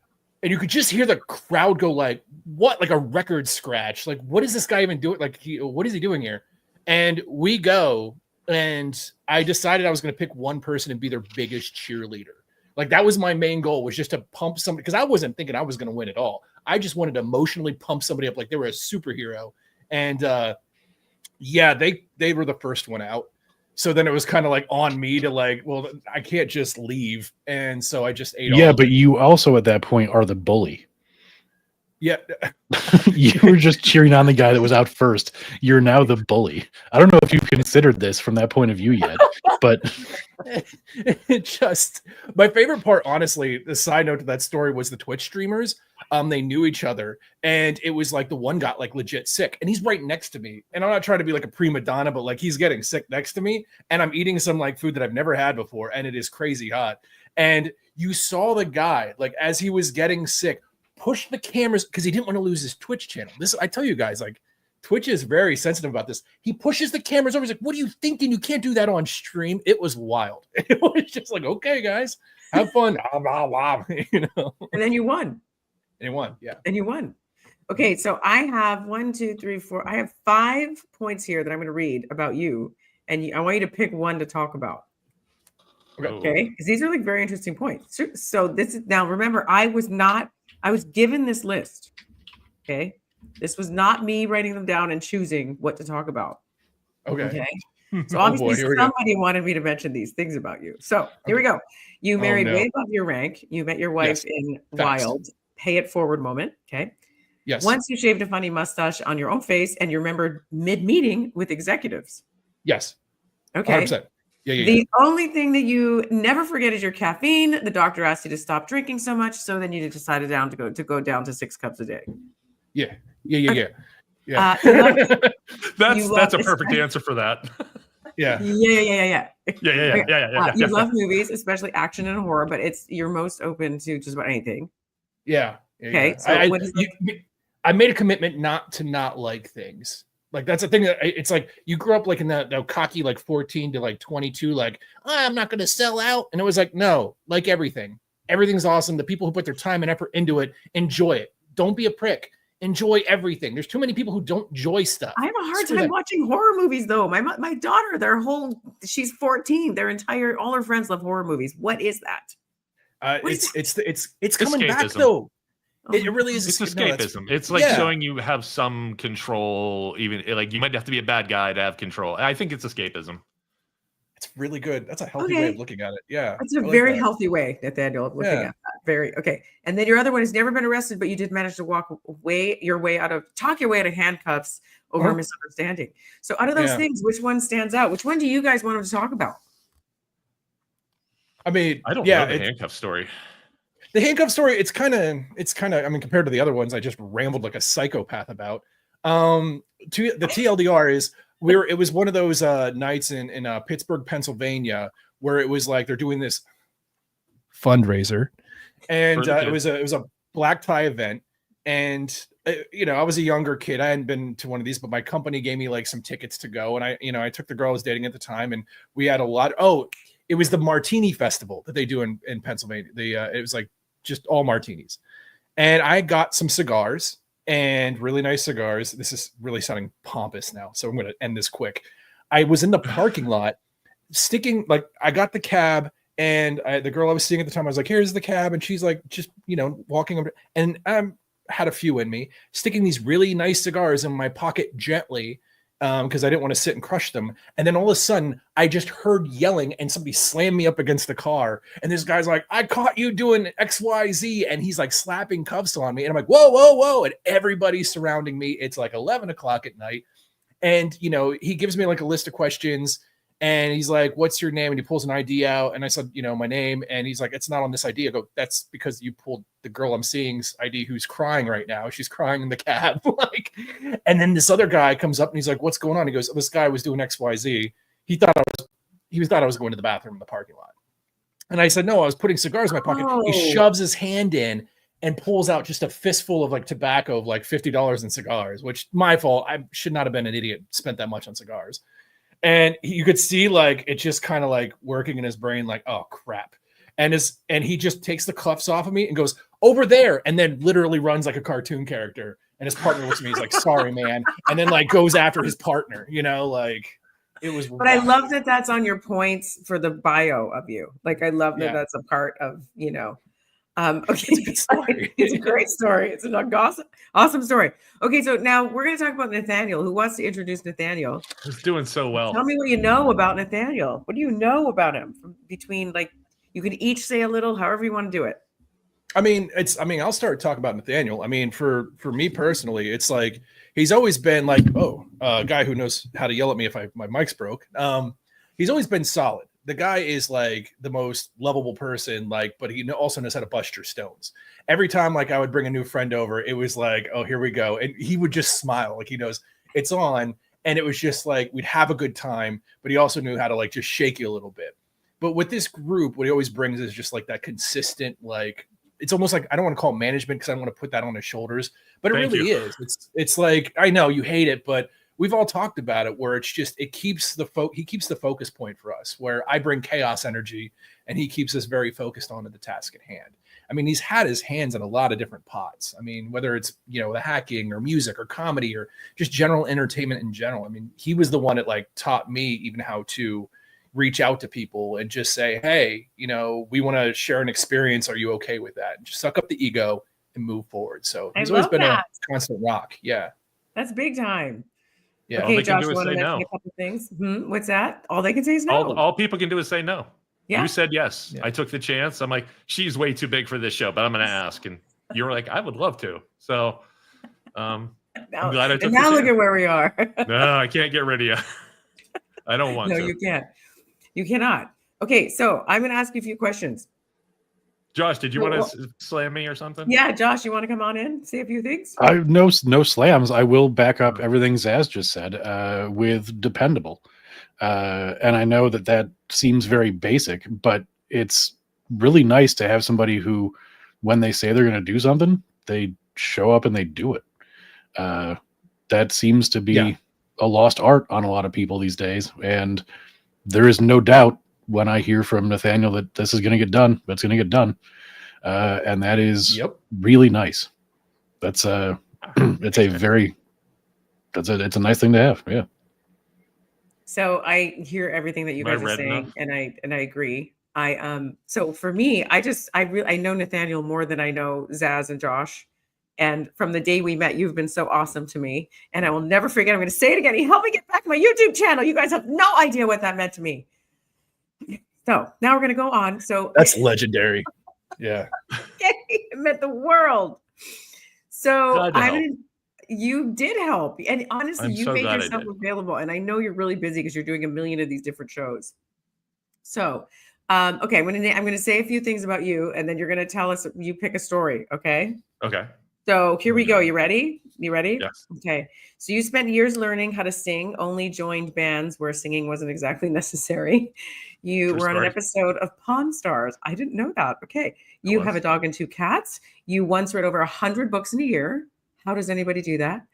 and you could just hear the crowd go like, what? Like a record scratch. Like, what is this guy even doing? Like, what is he doing here? And we go, and I decided I was going to pick one person and be their biggest cheerleader. Like, that was my main goal, was just to pump somebody, because I wasn't thinking I was going to win at all. I just wanted to emotionally pump somebody up like they were a superhero. And yeah, they were the first one out. So then it was kind of like on me to like, well, I can't just leave. And so I just ate. Yeah, but you also at that point are the bully. Yeah. You were just cheering on the guy that was out first. You're now the bully. I don't know if you considered this from that point of view yet, but it just, my favorite part, honestly, the side note to that story was the Twitch streamers. They knew each other, and it was like the one got like legit sick, and he's right next to me. And I'm not trying to be like a prima donna, but like he's getting sick next to me, and I'm eating some like food that I've never had before, and it is crazy hot. And you saw the guy, like as he was getting sick, push the cameras because he didn't want to lose his Twitch channel. This, I tell you guys, like Twitch is very sensitive about this. He pushes the cameras over. He's like, what are you thinking? You can't do that on stream. It was wild. It was just like, okay, guys, have fun. You know. And then you won. And he won, yeah. And you won. Okay, so I have 1, 2, 3, 4. I have 5 points here that I'm going to read about you, and I want you to pick one to talk about. Okay, because these are like very interesting points. So this is, now remember, I was given this list. Okay, this was not me writing them down and choosing what to talk about. Okay. So obviously somebody wanted me to mention these things about you. So here we go. You married way above your rank. You met your wife in Wild. Pay it forward moment. Okay. Yes. Once you shaved a funny mustache on your own face and you remembered mid-meeting with executives. Yes. Okay. 100%. Yeah. The only thing that you never forget is your caffeine. The doctor asked you to stop drinking so much, so then you decided to go down to 6 cups a day. Yeah. That's a perfect answer for that. Yeah. Yeah. You love Yeah. movies, especially action and horror, but you're most open to just about anything. Yeah. Okay. So I made a commitment not to not like things. Like that's the thing that it's like you grew up like in the cocky like 14 to like 22, like I'm not going to sell out. And it was like, no, like everything. Everything's awesome. The people who put their time and effort into it, enjoy it. Don't be a prick. Enjoy everything. There's too many people who don't enjoy stuff. I have a hard time watching horror movies though. My daughter, she's 14. All her friends love horror movies. What is that? It's coming back though. It really is. It's escapism. It's like showing you have some control. Even like you might have to be a bad guy to have control. I think it's escapism. It's really good. That's a healthy way of looking at it. Yeah, it's a very healthy way, Nathaniel, of looking at that. Very okay. And then your other one has never been arrested, but you did manage to talk your way out of handcuffs over a misunderstanding. So out of those things, which one stands out? Which one do you guys want to talk about? I mean, I don't know the handcuff story. The handcuff story, it's kind of, I mean, compared to the other ones, I just rambled like a psychopath about. The TLDR is it was one of those nights in Pittsburgh, Pennsylvania, where it was like they're doing this fundraiser, and it was a black tie event, and I was a younger kid. I hadn't been to one of these, but my company gave me like some tickets to go, and I took the girl I was dating at the time, and we had a lot. It was the Martini Festival that they do in Pennsylvania. It was like just all martinis, and I got some cigars, and really nice cigars. This is really sounding pompous now, so I'm going to end this quick. I was in the parking lot sticking, like, I got the cab, and the girl I was seeing at the time, I was like, here's the cab. And she's like, just, walking over. And I had a few in me, sticking these really nice cigars in my pocket gently, because I didn't want to sit and crush them. And then all of a sudden, I just heard yelling, and somebody slammed me up against the car. And this guy's like, I caught you doing XYZ. And he's like slapping cuffs on me. And I'm like, whoa, whoa, whoa. And everybody's surrounding me. It's like 11 o'clock at night. And, he gives me like a list of questions. And he's like, what's your name? And he pulls an ID out. And I said, my name. And he's like, it's not on this ID. I go, that's because you pulled the girl I'm seeing's ID who's crying right now. She's crying in the cab. And then this other guy comes up and he's like, what's going on? He goes, this guy was doing XYZ. He thought I was going to the bathroom in the parking lot. And I said, no, I was putting cigars in my pocket. Oh. He shoves his hand in and pulls out just a fistful of like tobacco of like $50 in cigars, which my fault. I should not have been an idiot, spent that much on cigars. And you could see like it just kind of like working in his brain, like, oh crap. And he just takes the cuffs off of me and goes over there, and then literally runs like a cartoon character. And his partner looks at me, he's like, sorry, man. And then like goes after his partner, like it was. But wild. I love that that's on your points for the bio of you. Like, I love that that's a part of, okay. It's a good story. It's a great story. It's an awesome story. Okay, so now we're going to talk about Nathaniel. Who wants to introduce Nathaniel? He's doing so well. Tell me what you know about Nathaniel. What do you know about him? Between, like, you can each say a little, however you want to do it. I'll start talking about Nathaniel. I mean, for me personally, it's like he's always been like, a guy who knows how to yell at me if my mic's broke. He's always been solid. The guy is like the most lovable person, like, but he also knows how to bust your stones. Every time, like, I would bring a new friend over, it was like, oh, here we go. And he would just smile, like he knows it's on. And it was just like, we'd have a good time, but he also knew how to like just shake you a little bit. But with this group, what he always brings is just like that consistent, like, it's almost like, I don't want to call it management because I don't want to put that on his shoulders, but it really is. It's like, I know you hate it, but we've all talked about it, where it's just, he keeps the focus point for us, where I bring chaos energy and he keeps us very focused on the task at hand. I mean, he's had his hands in a lot of different pots. I mean, whether it's, the hacking or music or comedy or just general entertainment in general. I mean, he was the one that like taught me even how to reach out to people and just say, hey, we want to share an experience. Are you okay with that? And just suck up the ego and move forward. So he's always been a constant rock. Yeah. That's big time. Yeah. Okay, Josh, want to mention a couple things? What's that? All they can say is no. All people can do is say no. Yeah. You said yes. Yeah. I took the chance. I'm like, she's way too big for this show, but I'm going to ask. And you were like, I would love to. So I'm glad I took the chance. Now look at where we are. No, I can't get rid of you. I don't want to. No, you can't. You cannot. Okay, so I'm going to ask you a few questions. Josh, did you want to slam me or something? Yeah, Josh, you want to come on in, say a few things? No slams. I will back up everything Zaz just said with dependable. And I know that seems very basic, but it's really nice to have somebody who, when they say they're going to do something, they show up and they do it. That seems to be a lost art on a lot of people these days. And there is no doubt when I hear from Nathaniel that this is going to get done, that's going to get done. And that is really nice. That's it's a nice thing to have. Yeah. So I hear everything that you guys are saying, and I agree. So for me, I know Nathaniel more than I know Zaz and Josh. And from the day we met, you've been so awesome to me. And I will never forget. I'm going to say it again. He helped me get back my YouTube channel. You guys have no idea what that meant to me. So now we're going to go on. So that's legendary. Yeah. It meant the world. So you did help. And honestly, you made yourself available. And I know you're really busy because you're doing a million of these different shows. So, okay, I'm going to say a few things about you, and then you're going to tell us, you pick a story. Okay. Okay. So here we go. You ready? Yes. Okay. So you spent years learning how to sing, only joined bands where singing wasn't exactly necessary. You were on an episode of Pawn Stars. I didn't know that. Okay. You have a dog and 2 cats. You once read over 100 books in a year. How does anybody do that?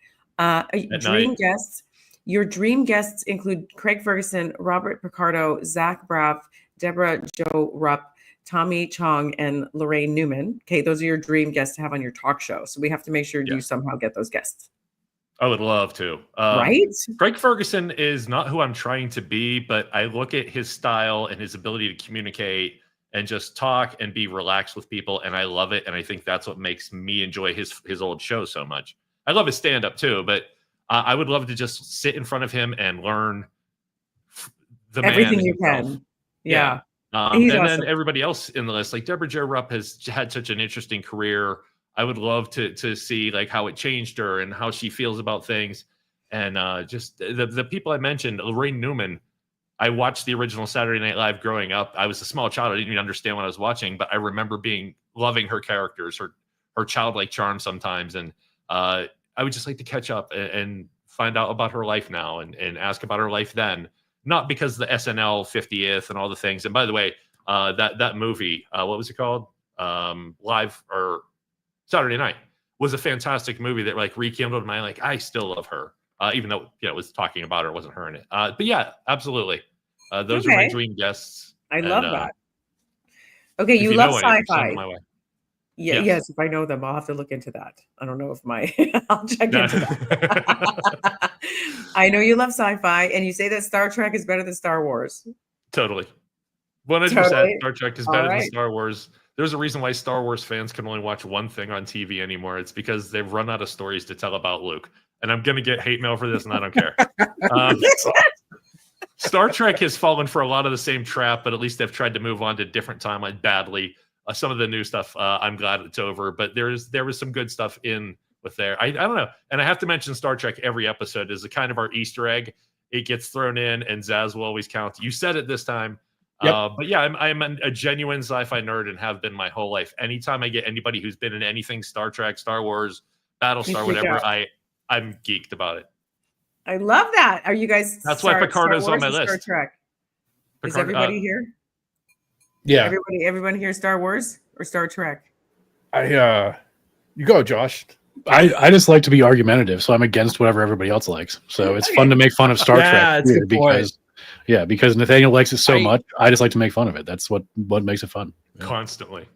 Your dream guests include Craig Ferguson, Robert Picardo, Zach Braff, Deborah Jo Rupp, Tommy Chong and Lorraine Newman. Okay, those are your dream guests to have on your talk show. So we have to make sure you somehow get those guests. I would love to. Right? Craig Ferguson is not who I'm trying to be, but I look at his style and his ability to communicate and just talk and be relaxed with people, and I love it. And I think that's what makes me enjoy his old show so much. I love his stand-up too, but I would love to just sit in front of him and learn everything you can. Yeah. And awesome. Then everybody else in the list, like Deborah Jo Rupp has had such an interesting career. I would love to see like how it changed her and how she feels about things. And just the people I mentioned, Lorraine Newman, I watched the original Saturday Night Live growing up. I was a small child. I didn't even understand what I was watching, but I remember loving her characters, her childlike charm sometimes. And I would just like to catch up and find out about her life now and ask about her life then. Not because the SNL 50th and all the things. And by the way, that movie, what was it called? Live or Saturday Night was a fantastic movie that like rekindled my like. I still love her, even though it was talking about her, it wasn't her in it. But yeah, absolutely. Those are my dream guests. I love that. Okay, you love sci-fi. Yes, if I know them, I'll have to look into that. I don't know if I'll check into that. I know you love sci-fi, and you say that Star Trek is better than Star Wars. Totally. 100%. Star Trek is better than Star Wars. There's a reason why Star Wars fans can only watch one thing on TV anymore. It's because they've run out of stories to tell about Luke. And I'm going to get hate mail for this, and I don't care. Star Trek has fallen for a lot of the same trap, but at least they've tried to move on to different timeline badly. Some of the new stuff, I'm glad it's over. But there was some good stuff in with there. I don't know. And I have to mention Star Trek every episode is a kind of our Easter egg. It gets thrown in, and Zaz will always count. You said it this time. Yep. But yeah, I'm a genuine sci-fi nerd and have been my whole life. Anytime I get anybody who's been in anything Star Trek, Star Wars, Battlestar, whatever, I'm geeked about it. I love that. Are you guys? That's why Picardo's on my list. Star Trek. Is everybody here? Yeah. Everyone here Star Wars or Star Trek? You go, Josh. I just like to be argumentative, so I'm against whatever everybody else likes. So it's fun to make fun of Star Trek because Nathaniel likes it so much. I just like to make fun of it. That's what makes it fun. Constantly.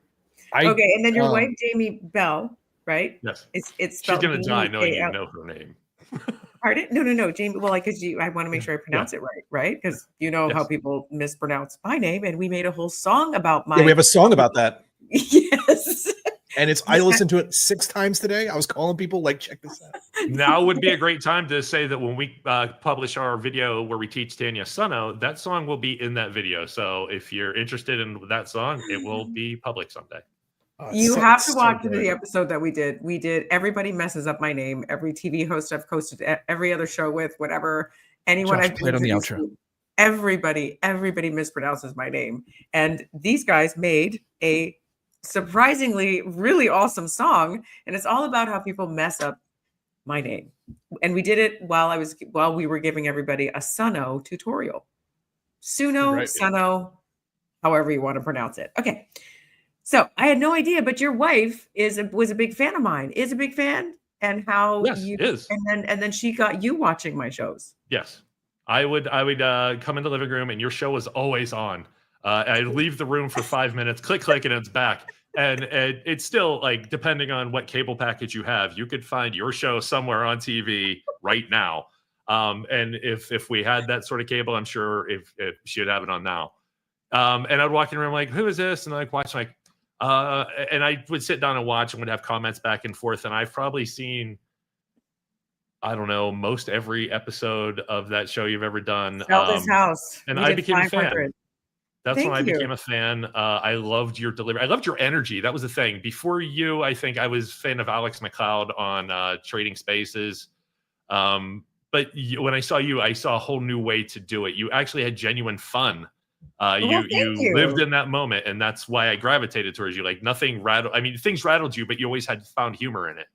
Okay, and then your wife Jamie Bell, right? Yes. It's she's gonna die knowing you know her name. Pardon? No, Jamie. Well, because I want to make sure I pronounce it right? Because you know how people mispronounce my name, and we made a whole song about my. Yeah, we have a song about that. Yes. And I listened to it 6 times today. I was calling people like, check this out. Now would be a great time to say that when we publish our video where we teach Tanya Sano, that song will be in that video. So if you're interested in that song, it will be public someday. You have to watch the episode that we did. We did Everybody Messes Up My Name. Every TV host I've hosted every other show with, whatever. Anyone I've played on the outro. Everybody mispronounces my name. And these guys made a surprisingly really awesome song, and it's all about how people mess up my name. And we did it while we were giving everybody a Suno tutorial. Suno, however you want to pronounce it. Okay. So I had no idea, but your wife was a big fan of mine. Is a big fan, and how is. And then she got you watching my shows. Yes, I would come in the living room, and your show was always on. I'd leave the room for 5 minutes, click, and it's back. And it's still like, depending on what cable package you have, you could find your show somewhere on TV right now. And if we had that sort of cable, I'm sure if she'd have it on now. And I'd walk in the room like, who is this? And I'd watch and I would sit down and watch and would have comments back and forth. And I've probably seen, I don't know, most every episode of that show you've ever done. This house. And I became a fan. That's when I became a fan. I loved your delivery. I loved your energy. That was the thing. Before you, I think I was a fan of Alex McLeod on Trading Spaces. But when I saw you, I saw a whole new way to do it. You actually had genuine fun. You lived in that moment, and that's why I gravitated towards you. Like nothing rattled. I mean, things rattled you, but you always found humor in it.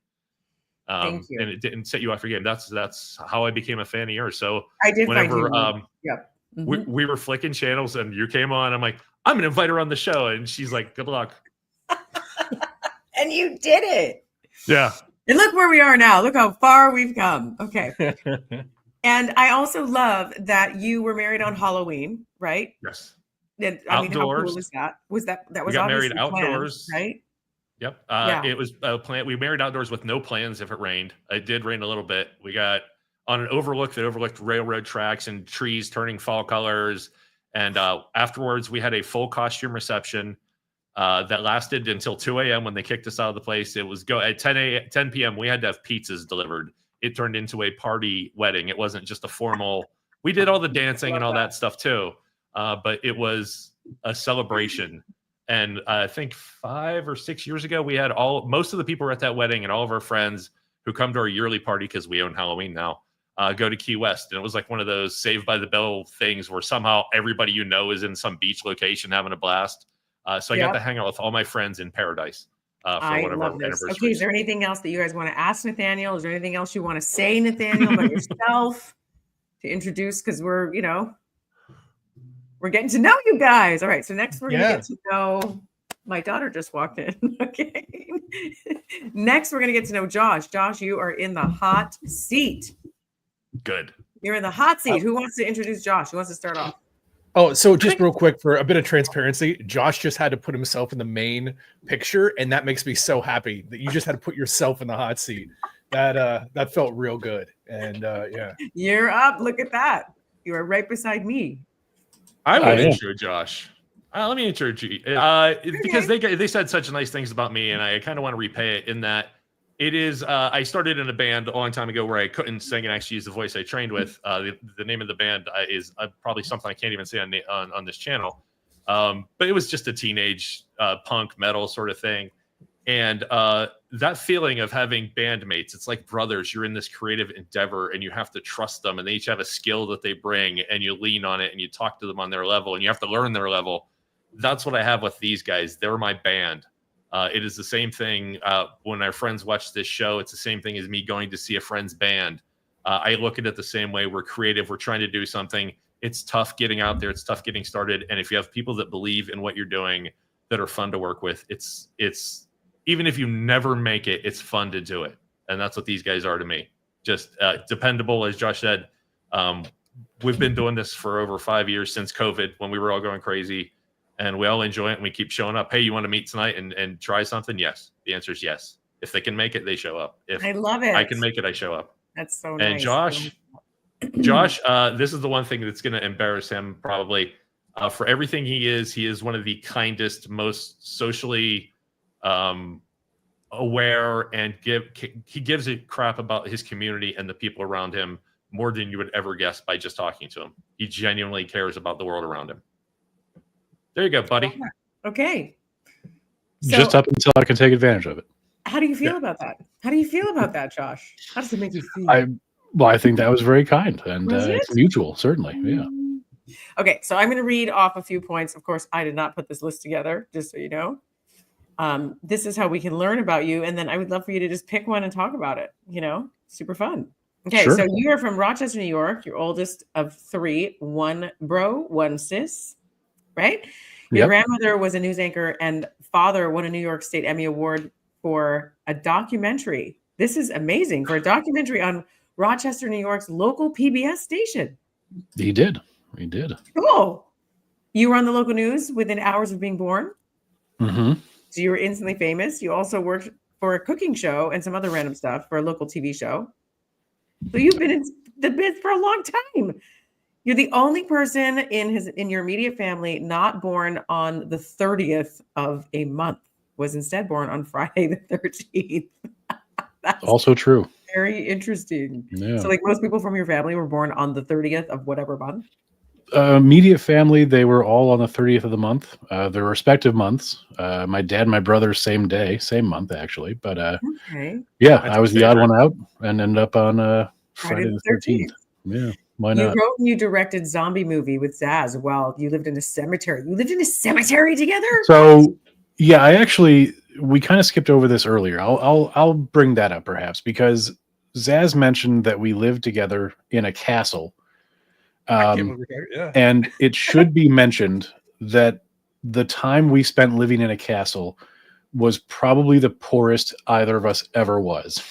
Thank you. And it didn't set you off your game. That's how I became a fan of yours. So I did whenever find humor. we were flicking channels and you came on, I'm like, I'm gonna invite her on the show, and she's like, good luck. And you did it. Yeah. And look where we are now. Look how far we've come. Okay. And I also love that you were married on Halloween, right? Yes. I mean, how cool Outdoors. was that? That We was got married obviously planned, outdoors. right? Yep. Yeah. It was planned. We married outdoors with no plans if it rained. It did rain a little bit. We got on an overlook that overlooked railroad tracks and trees turning fall colors. And afterwards, we had a full costume reception that lasted until 2 a.m. when they kicked us out of the place. It was at 10 p.m. We had to have pizzas delivered. It turned into a party wedding. It wasn't just a formal. We did all the dancing and all that stuff too, but it was a celebration. And I think 5 or 6 years ago, we had most of the people were at that wedding, and all of our friends who come to our yearly party, because we own Halloween now, go to Key West. And it was like one of those Saved by the Bell things where somehow everybody is in some beach location having a blast. So I got to hang out with all my friends in paradise for one of our anniversaries. Okay, is there anything else that you guys want to ask Nathaniel? Is there anything else you want to say, Nathaniel, about yourself to introduce? Because we're getting to know you guys. All right, so next we're going to get to know. My daughter just walked in. Okay. Next, we're going to get to know Josh. Josh, you are in the hot seat. Good. You're in the hot seat. Who wants to introduce Josh? Who wants to start off? Oh, so just real quick for a bit of transparency, Josh just had to put himself in the main picture, and that makes me so happy that you just had to put yourself in the hot seat. That felt real good. And yeah. You're up. Look at that. You are right beside me. I will intro Josh. Let me intro you because they said such nice things about me, and I kind of want to repay it in that it is. I started in a band a long time ago where I couldn't sing and actually use the voice I trained with. The name of the band is probably something I can't even say on this channel, but it was just a teenage punk metal sort of thing, and that feeling of having bandmates, it's like brothers. You're in this creative endeavor, and you have to trust them, and they each have a skill that they bring, and you lean on it, and you talk to them on their level, and you have to learn their level. That's what I have with these guys. They're my band. It is the same thing when our friends watch this show. It's the same thing as me going to see a friend's band. I look at it the same way. We're creative. We're trying to do something. It's tough getting out there. It's tough getting started. And if you have people that believe in what you're doing that are fun to work with, it's even if you never make it, it's fun to do it. And that's what these guys are to me. Just dependable, as Josh said. We've been doing this for over 5 years since COVID when we were all going crazy. And we all enjoy it, and we keep showing up. Hey, you want to meet tonight and try something? Yes. The answer is yes. If they can make it, they show up. If I love it. I can make it, I show up. That's so nice. And Josh, this is the one thing that's going to embarrass him probably. For everything he is one of the kindest, most socially aware, and he gives a crap about his community and the people around him more than you would ever guess by just talking to him. He genuinely cares about the world around him. There you go, buddy. Okay. Just up until I can take advantage of it. How do you feel about that? How do you feel about that, Josh? How does it make you feel? I think that was very kind, and it's mutual, certainly. Yeah. Okay, so I'm going to read off a few points. Of course, I did not put this list together, just so you know. This is how we can learn about you, and then I would love for you to just pick one and talk about it. Super fun. Okay, Sure. So you are from Rochester, New York. You're oldest of 3, 1 bro, 1 sis. Right? Your grandmother was a news anchor, and father won a New York State Emmy Award for a documentary. This is amazing, for a documentary on Rochester, New York's local PBS station. He did. Cool. You were on the local news within hours of being born. Mm-hmm. So you were instantly famous. You also worked for a cooking show and some other random stuff for a local TV show. So you've been in the biz for a long time. You're the only person in your immediate family not born on the 30th of a month, was instead born on Friday the 13th. That's also true. Very interesting. Yeah. So like most people from your family were born on the 30th of whatever month? Immediate family, they were all on the 30th of the month, their respective months. My dad and my brother, same day, same month, actually. But okay. Yeah, I was the odd one out and ended up on Friday the 13th. Yeah. Why not? You wrote and you directed Zombie Movie with Zaz while you lived in a cemetery. You lived in a cemetery together? So, yeah, we kind of skipped over this earlier. I'll bring that up perhaps because Zaz mentioned that we lived together in a castle. And it should be mentioned that the time we spent living in a castle was probably the poorest either of us ever was.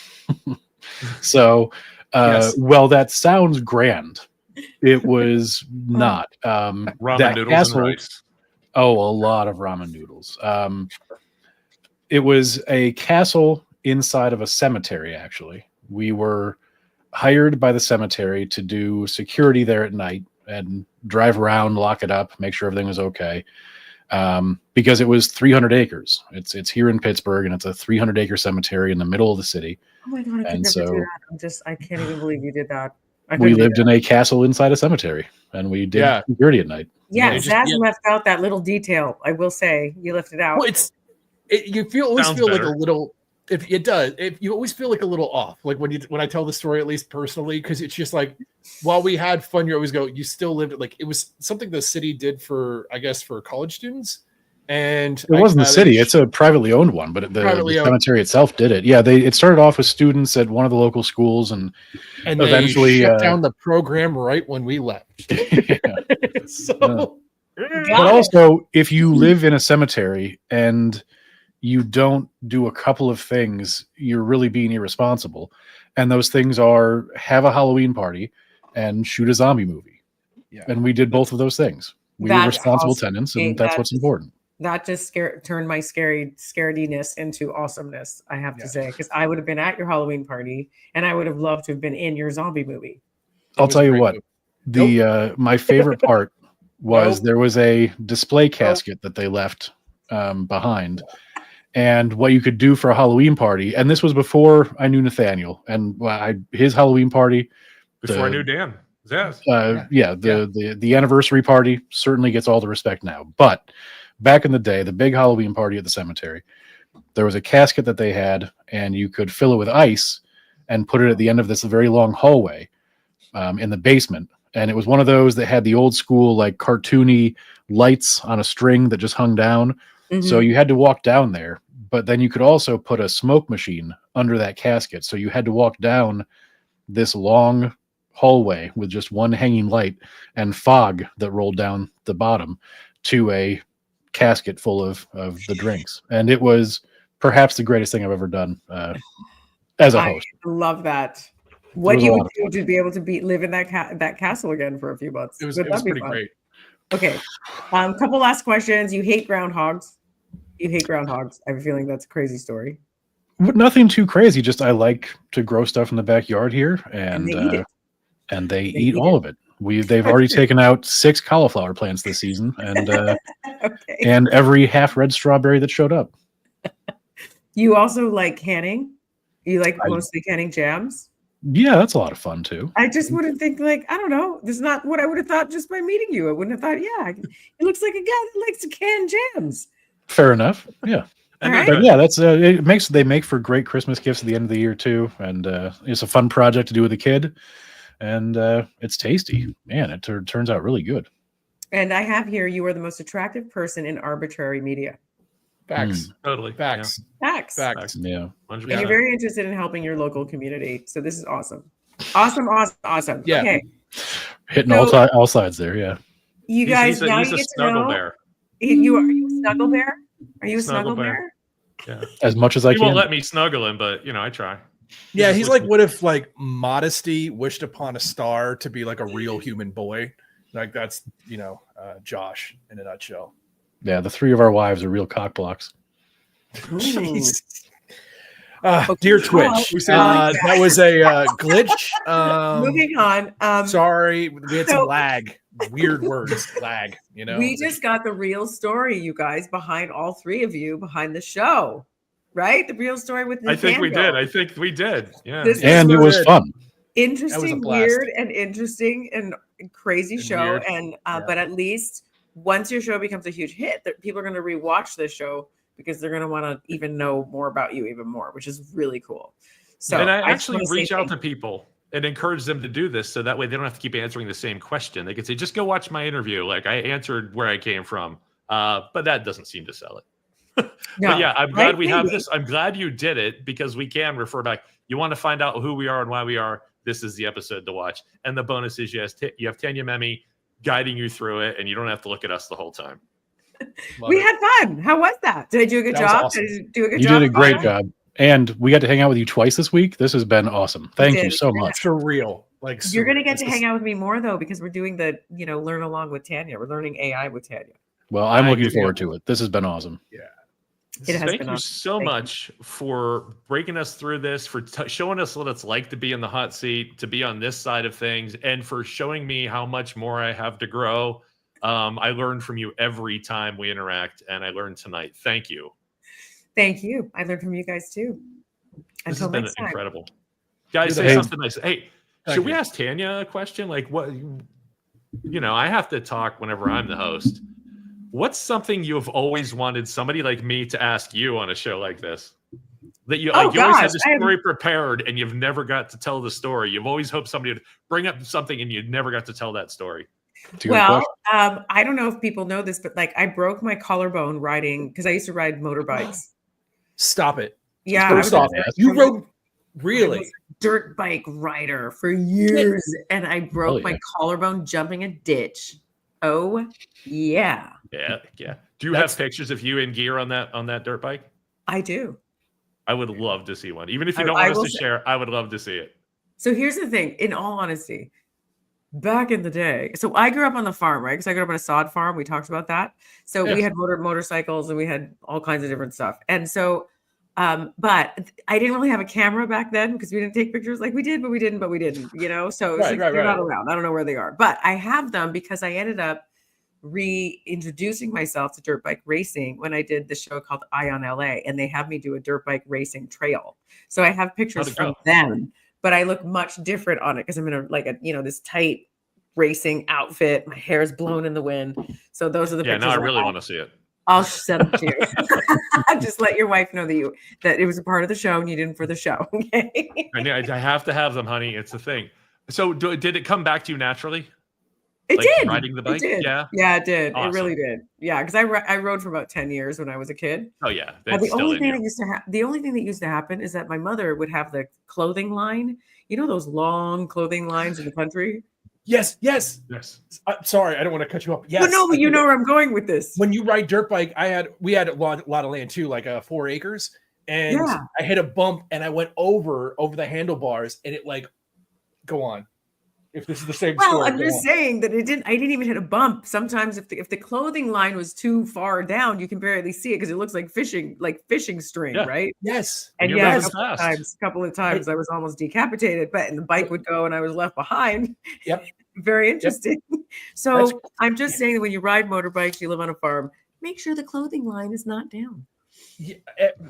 So, Yes. Well, that sounds grand. It was not. Ramen That noodles castle, and rice. Oh, a lot of ramen noodles. It was a castle inside of a cemetery, actually. We were hired by the cemetery to do security there at night and drive around, lock it up, make sure everything was okay. Because it was 300 acres. It's here in Pittsburgh, and it's a 300-acre cemetery in the middle of the city. Oh my god, I could And never do so that. I can't even believe you did that. I we couldn't do lived that. in a castle inside a cemetery, and we did Yeah. security at night. Yeah, They just- Zaz yeah. left out that little detail. I will say you left it out. Well, you always Sounds feel like better. a little. If it does, if you always feel like a little off, like when I tell the story, at least personally, because it's just like, while we had fun, you always go, you still lived it. Like it was something the city did for, I guess, for college students. And It wasn't the city; it's a privately owned one, but the Privately owned. cemetery itself did it. Yeah, it started off with students at one of the local schools, and and eventually, they shut down the program right when we left. So but also, if you live in a cemetery and you don't do a couple of things, you're really being irresponsible. And those things are have a Halloween party and shoot a zombie movie. Yeah. And we did both of those things. We were That's responsible awesome. tenants, and that's what's important. That just turned my scarediness into awesomeness, I have to Yeah. say, because I would have been at your Halloween party and I would have loved to have been in your zombie movie. I'll was tell a you great what, movie. my favorite part was Nope. there was a display casket that they left behind. And what you could do for a Halloween party, and this was before I knew Nathaniel, and his Halloween party, Before I knew Dan. Zaz. the anniversary party certainly gets all the respect now. But back in the day, the big Halloween party at the cemetery, there was a casket that they had, and you could fill it with ice and put it at the end of this very long hallway in the basement. And it was one of those that had the old school, like cartoony lights on a string that just hung down. So Mhm. you had to walk down there, but then you could also put a smoke machine under that casket. So you had to walk down this long hallway with just one hanging light and fog that rolled down the bottom to a casket full of the drinks. And it was perhaps the greatest thing I've ever done as a host. I love that. What was do a you lot of do to be able to live in that castle again for a few months? It was Would that be pretty fun? great. Okay. Couple last questions. You hate groundhogs. You hate groundhogs. I have a feeling that's a crazy story. But nothing too crazy. Just I like to grow stuff in the backyard here, And and they eat it. and they They eat eat all of it. They've already taken out 6 cauliflower plants this season, and Okay. and every half red strawberry that showed up. You also like canning? You like I- mostly canning jams? Yeah, that's a lot of fun too. I just wouldn't think like, I don't know. This is not what I would have thought just by meeting you. I wouldn't have thought, yeah, he looks like a guy that likes to can jams. Fair enough. Yeah. All And they're right. But good. yeah, they make for great Christmas gifts at the end of the year too, and it's a fun project to do with a kid, and it's tasty. Man, it turns out really good. And I have here, you are the most attractive person in arbitrary media. Facts. Totally. Facts. Facts. Facts. Yeah, 100%. And you're very interested in helping your local community. So this is awesome. Awesome. Yeah. Okay. hitting So- all sides there. Yeah, You guys, now he's you a get to snuggle know. bear. Are you a snuggle bear? Are you a snuggle Snuggle bear? bear. Yeah. as much as I He won't can. let me snuggle him, but I try. Yeah, just he's looks like, what if like modesty wished upon a star to be like a real human boy? Like that's Josh in a nutshell. Yeah, the 3 of our wives are real cock blocks. Jeez. Okay. Dear Oh, Twitch, yeah. that was a glitch. Moving on. Sorry, we had so- some lag. Weird words, lag. We just got the real story, you guys, behind all 3 of you behind the show, right? The real story with I think we Nathaniel. did. I think we did. Yeah. This And it so was good. fun. Interesting, blast. weird, and interesting and crazy And show. weird. And Yeah. but at least once your show becomes a huge hit, that people are going to rewatch this show because they're going to want to even know more about you even more, which is really cool. So and I just actually wanna say reach out thank to people and encourage them to do this so that way they don't have to keep answering the same question. They can say, just go watch my interview. Like I answered where I came from. But that doesn't seem to sell it. No, But yeah, I'm glad right? we have Maybe. this. I'm glad you did it because we can refer back. You want to find out who we are and why we are. This is the episode to watch. And the bonus is you have Tanya Memme guiding you through it, and you don't have to look at us the whole time. We had fun. How was that? Did I do a good That was job? awesome. Did I do a good You job? did a great Anna? job, and we got to hang out with you twice this week. This has been awesome. Thank you did. so much. surreal. Like You're going to get to hang out with me more though, because we're doing the, learn along with Tanya. We're learning AI with Tanya. Well, I'm looking Yeah. forward to it. This has been awesome. It has Thank been you awesome. so Thank you. much for breaking us through this, for showing us what it's like to be in the hot seat, to be on this side of things, and for showing me how much more I have to grow. I learn from you every time we interact, and I learned tonight. Thank you. Thank you. I learned from you guys too. This Until has been next time. incredible. Guys, You're say the something nice. Hey, Thank should we you. ask Tanya a question? Like, what, I have to talk whenever I'm the host. What's something you have always wanted somebody like me to ask you on a show like this? That you, Oh, you always had gosh, the story prepared and you've never got to tell the story. You've always hoped somebody would bring up something and you never got to tell that story. It's a good Well, question. I don't know if people know this, but like I broke my collarbone riding because I used to ride motorbikes. Stop it. Yeah, First I off, was you I rode was really. a dirt bike rider for years, and I broke yeah. my collarbone jumping a ditch. Oh yeah, Yeah. Do you That's- have pictures of you in gear on that dirt bike? I do. I would love to see one. Even if you I- don't I want us will to say- share, I would love to see it. So here's the thing. In all honesty, back in the day, so I grew up on the farm, right? Because I grew up on a sod farm. We talked about that. So we Yes. had motorcycles and we had all kinds of different stuff. And so, but I didn't really have a camera back then because we didn't take pictures like we did, but we didn't, So it was Right, like, they're not right. around. I don't know where they are, but I have them because I ended up reintroducing myself to dirt bike racing when I did the show called Eye on LA, and they have me do a dirt bike racing trail. So I have pictures How'd it from go? them, but I look much different on it because I'm in a this tight racing outfit. My hair is blown in the wind. So those are the Yeah, pictures. no, I really want to see it. I'll send them to you. Just let your wife know that it was a part of the show and you didn't for the show. Okay. I have to have them, honey. It's a thing. So did it come back to you naturally? It Like did. riding the bike? It did. Yeah? Yeah, it did. Awesome. It really did. Yeah, because I rode for about 10 years when I was a kid. Oh yeah. But That's the only still in thing you. that used to happen is that my mother would have the clothing line. You know those long clothing lines in the country? Yes. Yes. I'm sorry, I don't want to cut you off. Yes. Well, no, but I you do. know where I'm going with this. When you ride dirt bike, we had a lot of land too, like 4 acres, and Yeah. I hit a bump and I went over the handlebars, and it like, go on. If this is the same Well, story, I'm go just on. saying that I didn't even hit a bump. Sometimes if the clothing line was too far down, you can barely see it because it looks like fishing string, Yeah. right? Yes, And you're yeah, moving fast. a couple of times I was almost decapitated, and the bike would go and I was left behind. Yep. Very interesting. So That's- I'm just saying that when you ride motorbikes, you live on a farm, make sure the clothing line is not down. Yeah,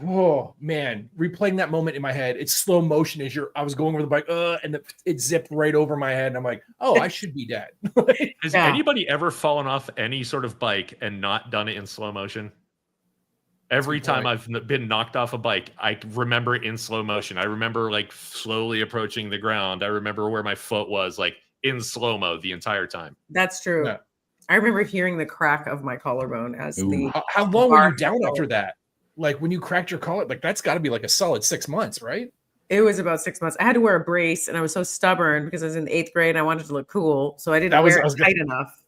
oh man, replaying that moment in my head. It's slow motion as I was going over the bike, and it zipped right over my head, and I'm like, oh, I should be dead. Has Yeah. anybody ever fallen off any sort of bike and not done it in slow motion? Every time I've been knocked off a bike, I remember it in slow motion. I remember like slowly approaching the ground. I remember where my foot was, like in slow mo the entire time. That's true. Yeah. I remember hearing the crack of my collarbone as Ooh. the How long were you Bar- down after that? Like when you cracked your collar, like that's got to be like a solid 6 months, right? it was about 6 months. I had to wear a brace, and I was so stubborn because I was in 8th grade and I wanted to look cool, so I didn't wear it tight enough.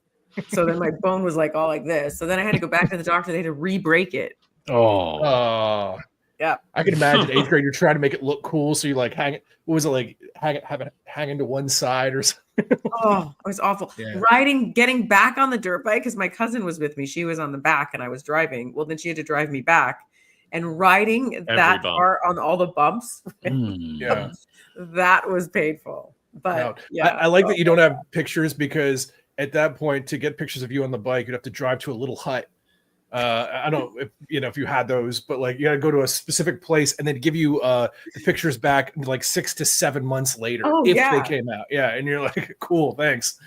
So then my bone was like all like this. So then I had to go back to the doctor. They had to re-break it. Oh, Yeah. I can imagine 8th grade. You're trying to make it look cool, so you like hang it. What was it like? Have it hanging to one side or something? Oh, it was awful. Yeah. Getting back on the dirt bike because my cousin was with me. She was on the back and I was driving. Well, then she had to drive me back, and riding that bump. far on all the bumps, Yeah. that was painful. But No, yeah, I like that you don't have pictures because at that point, to get pictures of you on the bike, you'd have to drive to a little hut. I don't know if you had those, but like you got to go to a specific place and then give you the pictures back like 6 to 7 months later if they came out. Yeah, and you're like, cool, thanks.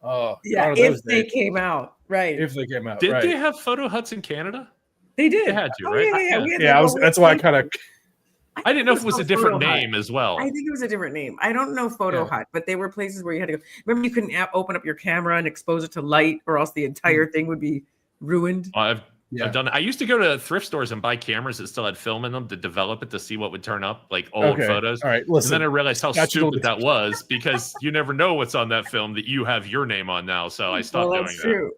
yeah, if they came out, right? If they came out, Did right. they have photo huts in Canada? They did. They had to, Oh, right? Yeah. We had Yeah, the- that's why I kind of. I didn't know if it was a called different Photo Hut. name as well. I think it was a different name. I don't know Photo Yeah. Hut, but they were places where you had to go. Remember, you couldn't open up your camera and expose it to light, or else the entire thing would be ruined. I've Yeah. done. I used to go to thrift stores and buy cameras that still had film in them to develop it to see what would turn up, like old photos. All right, And listen. then I realized how Statute of stupid that was because you never know what's on that film that you have your name on now. So I stopped Well, doing that's that. true.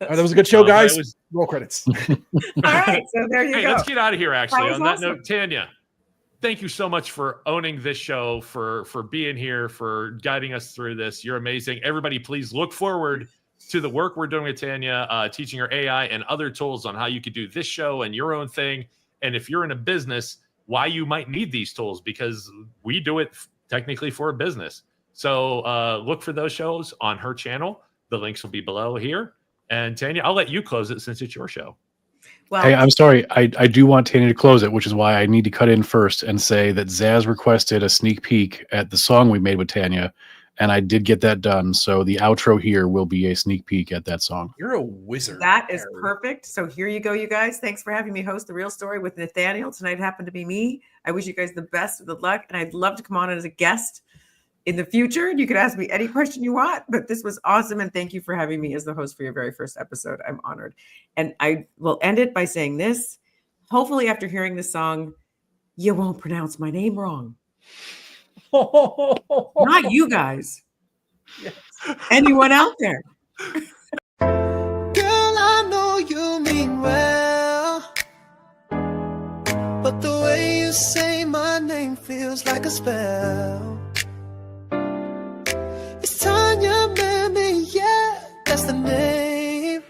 All right, that was a good show, But I guys. was- Roll credits. All right, so there you Hey, go. let's get out of here. Actually, was on that awesome. note, Tanya, thank you so much for owning this show, for being here, for guiding us through this. You're amazing. Everybody, please look forward to the work we're doing with Tanya, teaching her AI and other tools on how you could do this show and your own thing. And if you're in a business, why you might need these tools, because we do it technically for a business. So look for those shows on her channel. The links will be below here. And Tanya, I'll let you close it since it's your show. Well, Hey, I'm sorry. I do want Tanya to close it, which is why I need to cut in first and say that Zaz requested a sneak peek at the song we made with Tanya, and I did get that done. So the outro here will be a sneak peek at that song. You're a wizard. that is Harry. perfect. So here you go, you guys. Thanks for having me host The Real Story with Nathaniel. Tonight happened to be me. I wish you guys the best of the luck, and I'd love to come on as a guest in the future. You could ask me any question you want, but this was awesome. And thank you for having me as the host for your very first episode. I'm honored. And I will end it by saying this. Hopefully after hearing this song, you won't pronounce my name wrong. Not you guys. Yes. Anyone out there? Girl, I know you mean well, but the way you say my name feels like a spell. It's Tanya Memme, yeah, that's the name.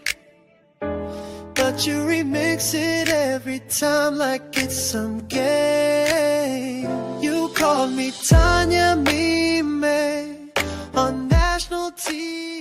But you remix it every time like it's some game. You call me Tanya Memme on national TV.